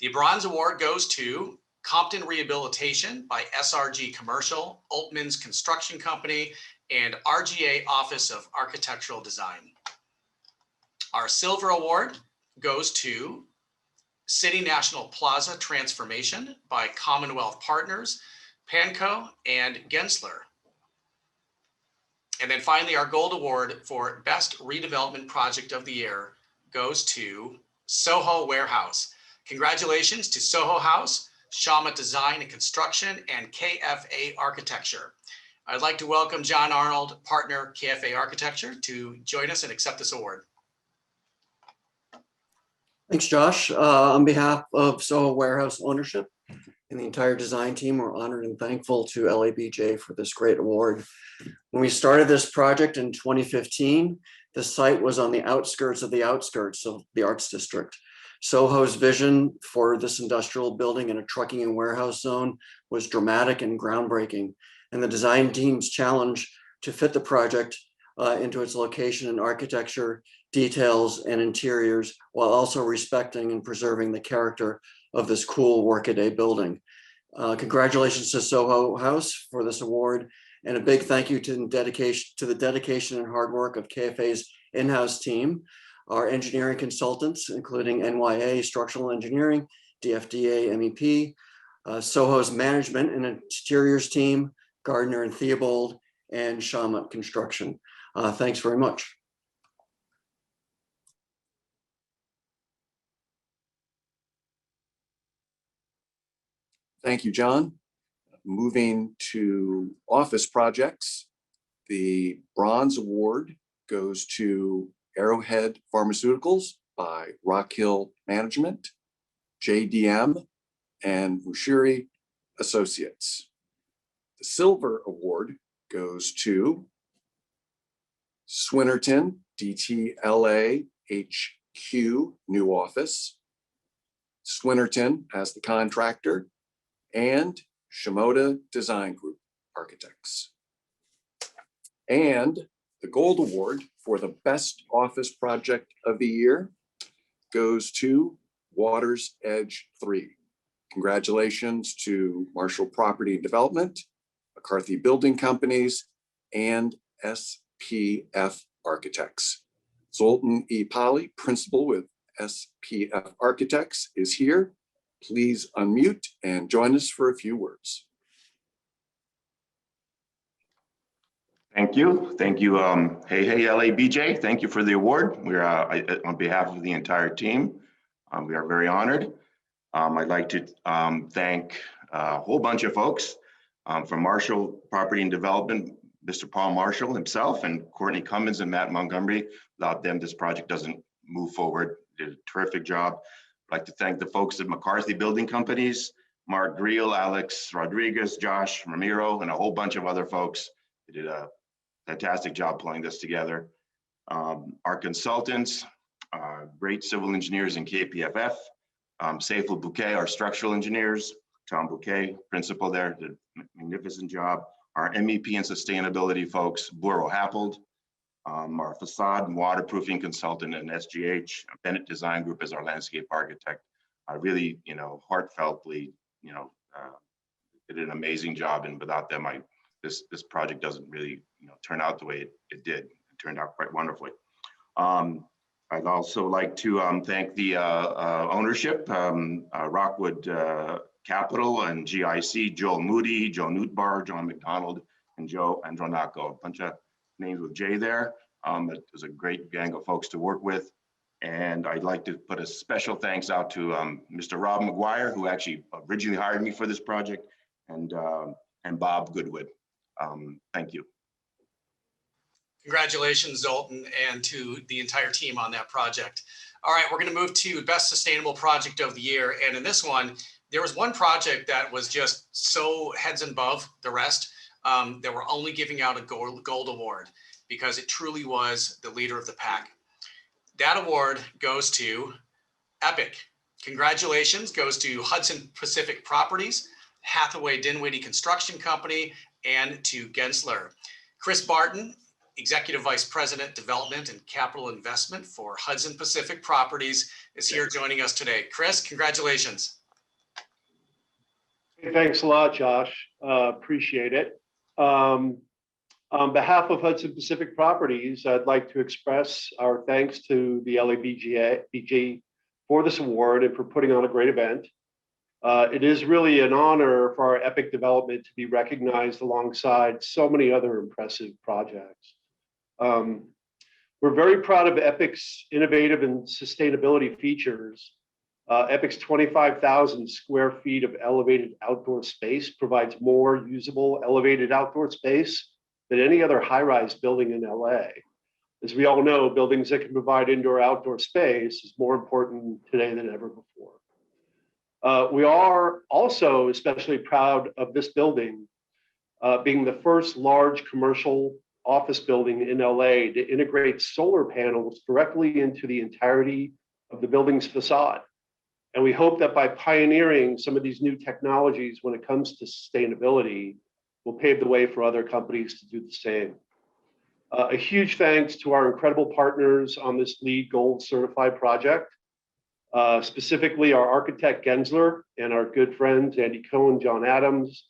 The Bronze Award goes to Compton Rehabilitation by SRG Commercial, Altman's Construction Company, and RGA Office of Architectural Design. Our Silver Award goes to City National Plaza Transformation by Commonwealth Partners, Panco, and Gensler. And then finally, our Gold Award for Best Redevelopment Project of the Year goes to Soho Warehouse. Congratulations to Soho House, Shama Design and Construction, and KFA Architecture. I'd like to welcome John Arnold, partner KFA Architecture, to join us and accept this award. Thanks, Josh. On behalf of Soho Warehouse ownership and the entire design team, we're honored and thankful to LABJ for this great award. When we started this project in 2015, the site was on the outskirts of the Arts District. Soho's vision for this industrial building in a trucking and warehouse zone was dramatic and groundbreaking, and the design team's challenge to fit the project into its location and architecture, details, and interiors, while also respecting and preserving the character of this cool workaday building. Congratulations to Soho House for this award, and a big thank you to the dedication and hard work of KFA's in-house team, our engineering consultants, including NYA Structural Engineering, DFDA MEP, Soho's management and interiors team, Gardner and Theobald, and Shama Construction. Thanks very much. Thank you, John. Moving to office projects, the Bronze Award goes to Arrowhead Pharmaceuticals by Rock Hill Management, JDM, and Wushiri Associates. The Silver Award goes to Swinnerton DTLA HQ New Office, Swinnerton as the contractor, and Shimoda Design Group Architects. And the Gold Award for the Best Office Project of the Year goes to Water's Edge 3. Congratulations to Marshall Property Development, McCarthy Building Companies, and SPF Architects. Zoltan E. Polly, principal with SPF Architects, is here. Please unmute and join us for a few words. Thank you. Thank you. Hey, LABJ, thank you for the award. We're on behalf of the entire team. We are very honored. I'd like to thank a whole bunch of folks from Marshall Property and Development, Mr. Paul Marshall himself, and Courtney Cummins and Matt Montgomery. Without them, this project doesn't move forward. They did a terrific job. I'd like to thank the folks at McCarthy Building Companies, Mark Greel, Alex Rodriguez, Josh Ramiro, and a whole bunch of other folks. They did a fantastic job pulling this together. Our consultants, great civil engineers in KPFF, Seyful Bouquet, our structural engineers, Tom Bouquet, principal there, did a magnificent job. Our MEP and sustainability folks, Buro Happold, our facade and waterproofing consultant, and SGH, Bennett Design Group as our landscape architect. I really, heartfeltly, did an amazing job, and without them, this project doesn't really, turn out the way it did. It turned out quite wonderfully. I'd also like to thank the ownership, Rockwood Capital and GIC, Joel Moody, Joe Newtbar, John McDonald, and Joe Andronaco, a bunch of names with J there. It was a great gang of folks to work with. And I'd like to put a special thanks out to Mr. Rob McGuire, who actually originally hired me for this project, and Bob Goodwood. Thank you. Congratulations, Zoltan, and to the entire team on that project. All right, we're going to move to Best Sustainable Project of the Year. And in this one, there was one project that was just so heads and above the rest that we're only giving out a gold award because it truly was the leader of the pack. That award goes to Epic. Congratulations goes to Hudson Pacific Properties, Hathaway Dinwiddie Construction Company, and to Gensler. Chris Barton, Executive Vice President, Development and Capital Investment for Hudson Pacific Properties, is here joining us today. Chris, congratulations. Hey, thanks a lot, Josh. Appreciate it. On behalf of Hudson Pacific Properties, I'd like to express our thanks to the LABJ for this award and for putting on a great event. It is really an honor for our Epic development to be recognized alongside so many other impressive projects. We're very proud of Epic's innovative and sustainability features. Epic's 25,000 square feet of elevated outdoor space provides more usable elevated outdoor space than any other high-rise building in LA. As we all know, buildings that can provide indoor-outdoor space is more important today than ever before. We are also especially proud of this building being the first large commercial office building in LA to integrate solar panels directly into the entirety of the building's facade. And we hope that by pioneering some of these new technologies when it comes to sustainability, will pave the way for other companies to do the same. A huge thanks to our incredible partners on this LEED Gold certified project, specifically our architect Gensler and our good friends Andy Cohen, John Adams,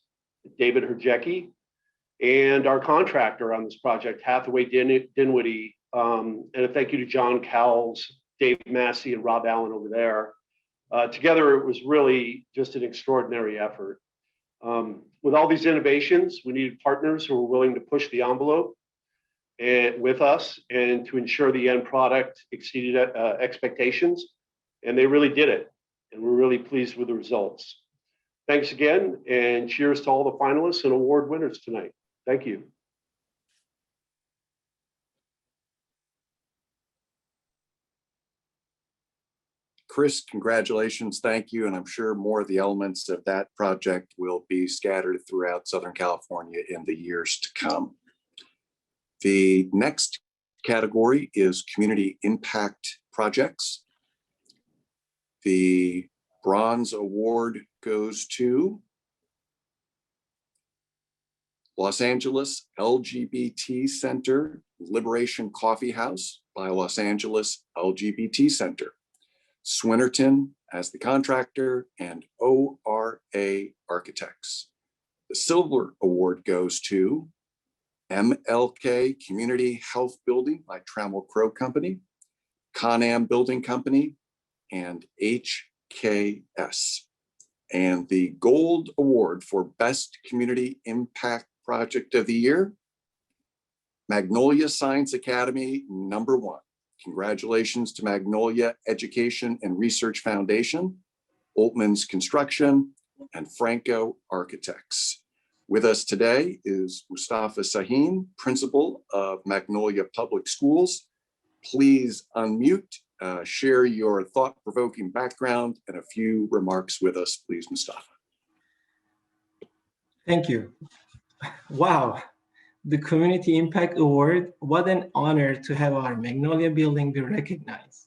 David Herjecki, and our contractor on this project, Hathaway Dinwiddie. And a thank you to John Cowles, Dave Massey, and Rob Allen over there. Together, it was really just an extraordinary effort. With all these innovations, we needed partners who were willing to push the envelope with us and to ensure the end product exceeded expectations. And they really did it. And we're really pleased with the results. Thanks again, and cheers to all the finalists and award winners tonight. Thank you. Chris, congratulations, thank you. And I'm sure more of the elements of that project will be scattered throughout Southern California in the years to come. The next category is community impact projects. The bronze award goes to Los Angeles LGBT Center Liberation Coffee House by Los Angeles LGBT Center. Swinnerton as the contractor, and ORA Architects. The silver award goes to MLK Community Health Building by Trammell Crow Company, Conam Building Company, and HKS. And the gold award for Best Community Impact Project of the Year, Magnolia Science Academy #1. Congratulations to Magnolia Education and Research Foundation, Altman's Construction, and Franco Architects. With us today is Mustafa Sahin, Principal of Magnolia Public Schools. Please unmute, share your thought-provoking background and a few remarks with us, please, Mustafa. Thank you. Wow, the Community Impact Award, what an honor to have our Magnolia building be recognized.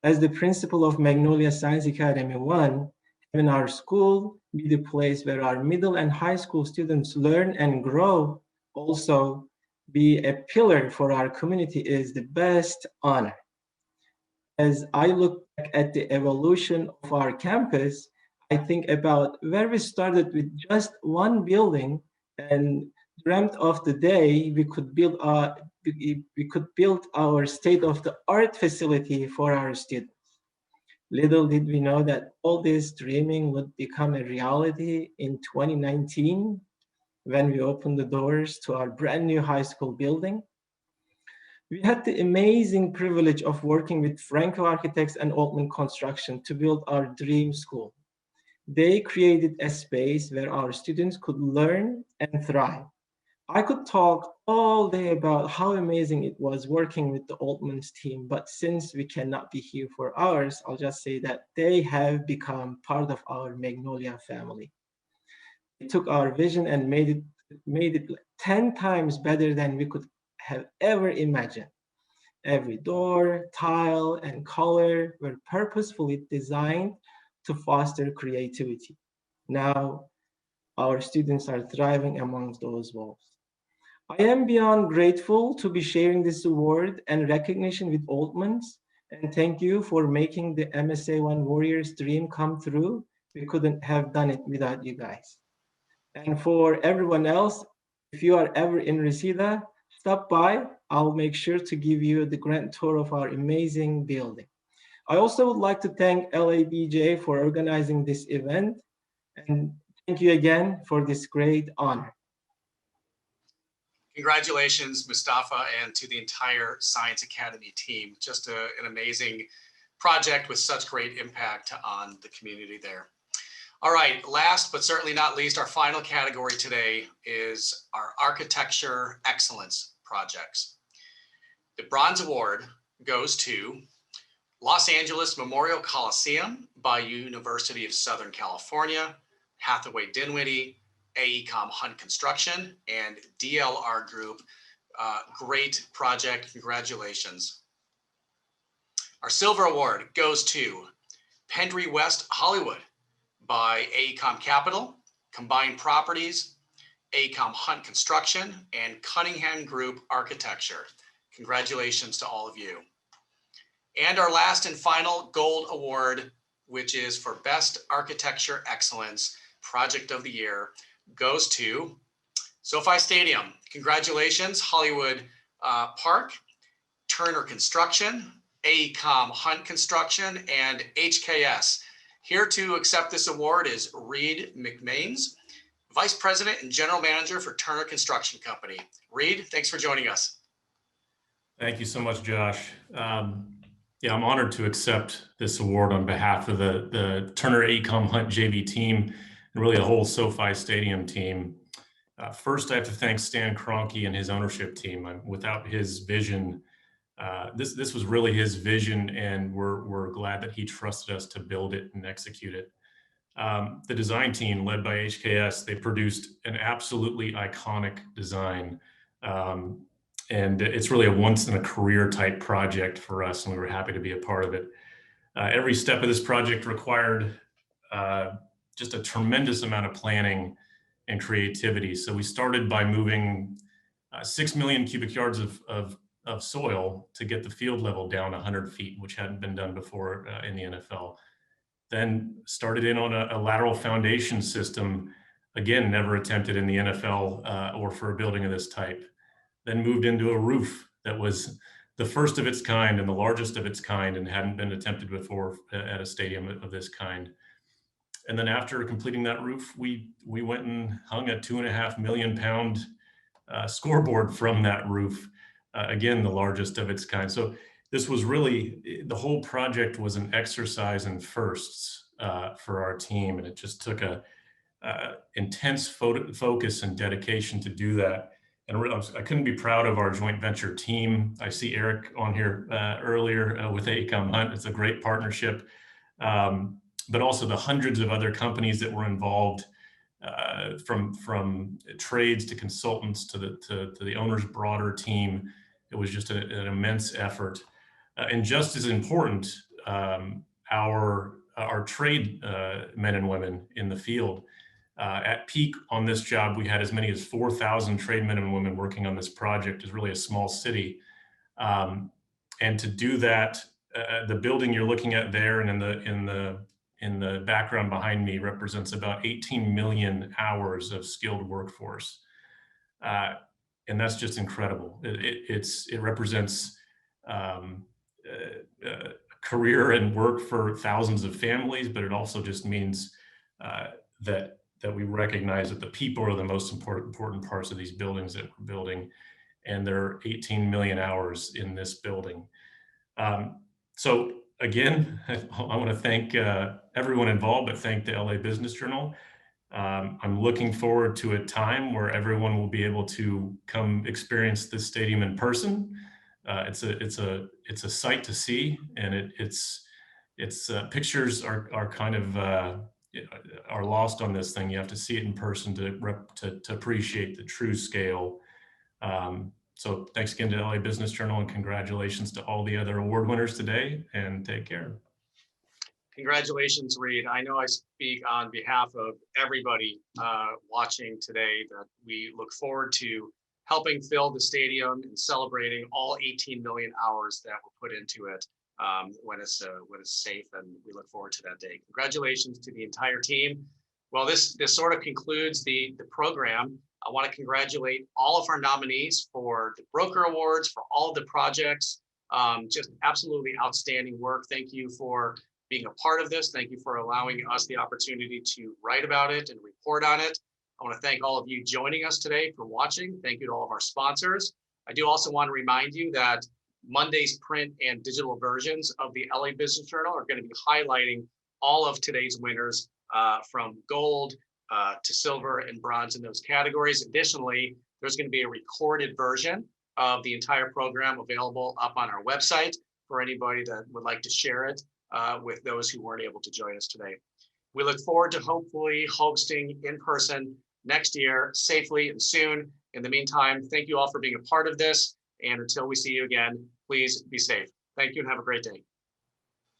As the principal of Magnolia Science Academy 1, having our school be the place where our middle and high school students learn and grow, also be a pillar for our community is the best honor. As I look back at the evolution of our campus, I think about where we started with just one building and dreamt of the day we could build our state-of-the-art facility for our students. Little did we know that all this dreaming would become a reality in 2019 when we opened the doors to our brand new high school building. We had the amazing privilege of working with Franco Architects and Altman Construction to build our dream school. They created a space where our students could learn and thrive. I could talk all day about how amazing it was working with the Altman's team, but since we cannot be here for ours, I'll just say that they have become part of our Magnolia family. They took our vision and made it 10 times better than we could have ever imagined. Every door, tile, and color were purposefully designed to foster creativity. Now, our students are thriving amongst those walls. I am beyond grateful to be sharing this award and recognition with Altman's, and thank you for making the MSA1 Warriors dream come true. We couldn't have done it without you guys. And for everyone else, if you are ever in Reseda, stop by. I'll make sure to give you the grand tour of our amazing building. I also would like to thank LABJ for organizing this event, and thank you again for this great honor. Congratulations, Mustafa, and to the entire Science Academy team. Just an amazing project with such great impact on the community there. All right, last but certainly not least, our final category today is our Architecture Excellence projects. The Bronze Award goes to Los Angeles Memorial Coliseum by University of Southern California, Hathaway Dinwiddie, AECOM Hunt Construction, and DLR Group. Great project, congratulations. Our Silver Award goes to Pendry West Hollywood by AECOM Capital, Combined Properties, AECOM Hunt Construction, and Cunningham Group Architecture. Congratulations to all of you. And our last and final Gold Award, which is for Best Architecture Excellence Project of the Year, goes to SoFi Stadium. Congratulations, Hollywood Park, Turner Construction, AECOM Hunt Construction, and HKS. Here to accept this award is Reed McMains, Vice President and General Manager for Turner Construction Company. Reed, thanks for joining us. Thank you so much, Josh. Yeah, I'm honored to accept this award on behalf of the Turner AECOM Hunt JV team and really the whole SoFi Stadium team. First, I have to thank Stan Kroenke and his ownership team. Without his vision, this was really his vision, and we're glad that he trusted us to build it and execute it. The design team led by HKS, they produced an absolutely iconic design. And it's really a once in a career type project for us, and we were happy to be a part of it. Every step of this project required just a tremendous amount of planning and creativity. So we started by moving 6 million cubic yards of soil to get the field level down 100 feet, which hadn't been done before in the NFL. then started in on a lateral foundation system, again, never attempted in the NFL or for a building of this type. Then moved into a roof that was the first of its kind and the largest of its kind and hadn't been attempted before at a stadium of this kind. And then after completing that roof, we went and hung a 2.5 million pound scoreboard from that roof. Again, the largest of its kind. So this was really, the whole project was an exercise in firsts for our team. And it just took a intense focus and dedication to do that. And I couldn't be proud of our joint venture team. I see Eric on here earlier with AECOM Hunt. It's a great partnership. But also the hundreds of other companies that were involved, from trades to consultants to the owner's broader team. It was just an immense effort. And just as important, our trade men and women in the field. At peak on this job, we had as many as 4,000 trade men and women working on this project. It's really a small city. And to do that, the building you're looking at there and in the background behind me represents about 18 million hours of skilled workforce. And that's just incredible. It represents career and work for thousands of families, but it also just means that we recognize that the people are the most important parts of these buildings that we're building. And there are 18 million hours in this building. So again, I want to thank everyone involved, but thank the LA Business Journal. I'm looking forward to a time where everyone will be able to come experience this stadium in person. It's a sight to see, and it's pictures are kind of are lost on this thing. You have to see it in person to appreciate the true scale. So thanks again to LA Business Journal, and congratulations to all the other award winners today, and take care. Congratulations, Reed. I know I speak on behalf of everybody watching today that we look forward to helping fill the stadium and celebrating all 18 million hours that were put into it when it's safe, and we look forward to that day. Congratulations to the entire team. Well, this sort of concludes the program. I want to congratulate all of our nominees for the Broker Awards, for all of the projects. Just absolutely outstanding work. Thank you for being a part of this. Thank you for allowing us the opportunity to write about it and report on it. I want to thank all of you joining us today for watching. Thank you to all of our sponsors. I do also want to remind you that Monday's print and digital versions of the LA Business Journal are going to be highlighting all of today's winners from gold to silver and bronze in those categories. Additionally, there's going to be a recorded version of the entire program available up on our website for anybody that would like to share it with those who weren't able to join us today. We look forward to hopefully hosting in person next year safely and soon. In the meantime, thank you all for being a part of this. And until we see you again, please be safe. Thank you and have a great day.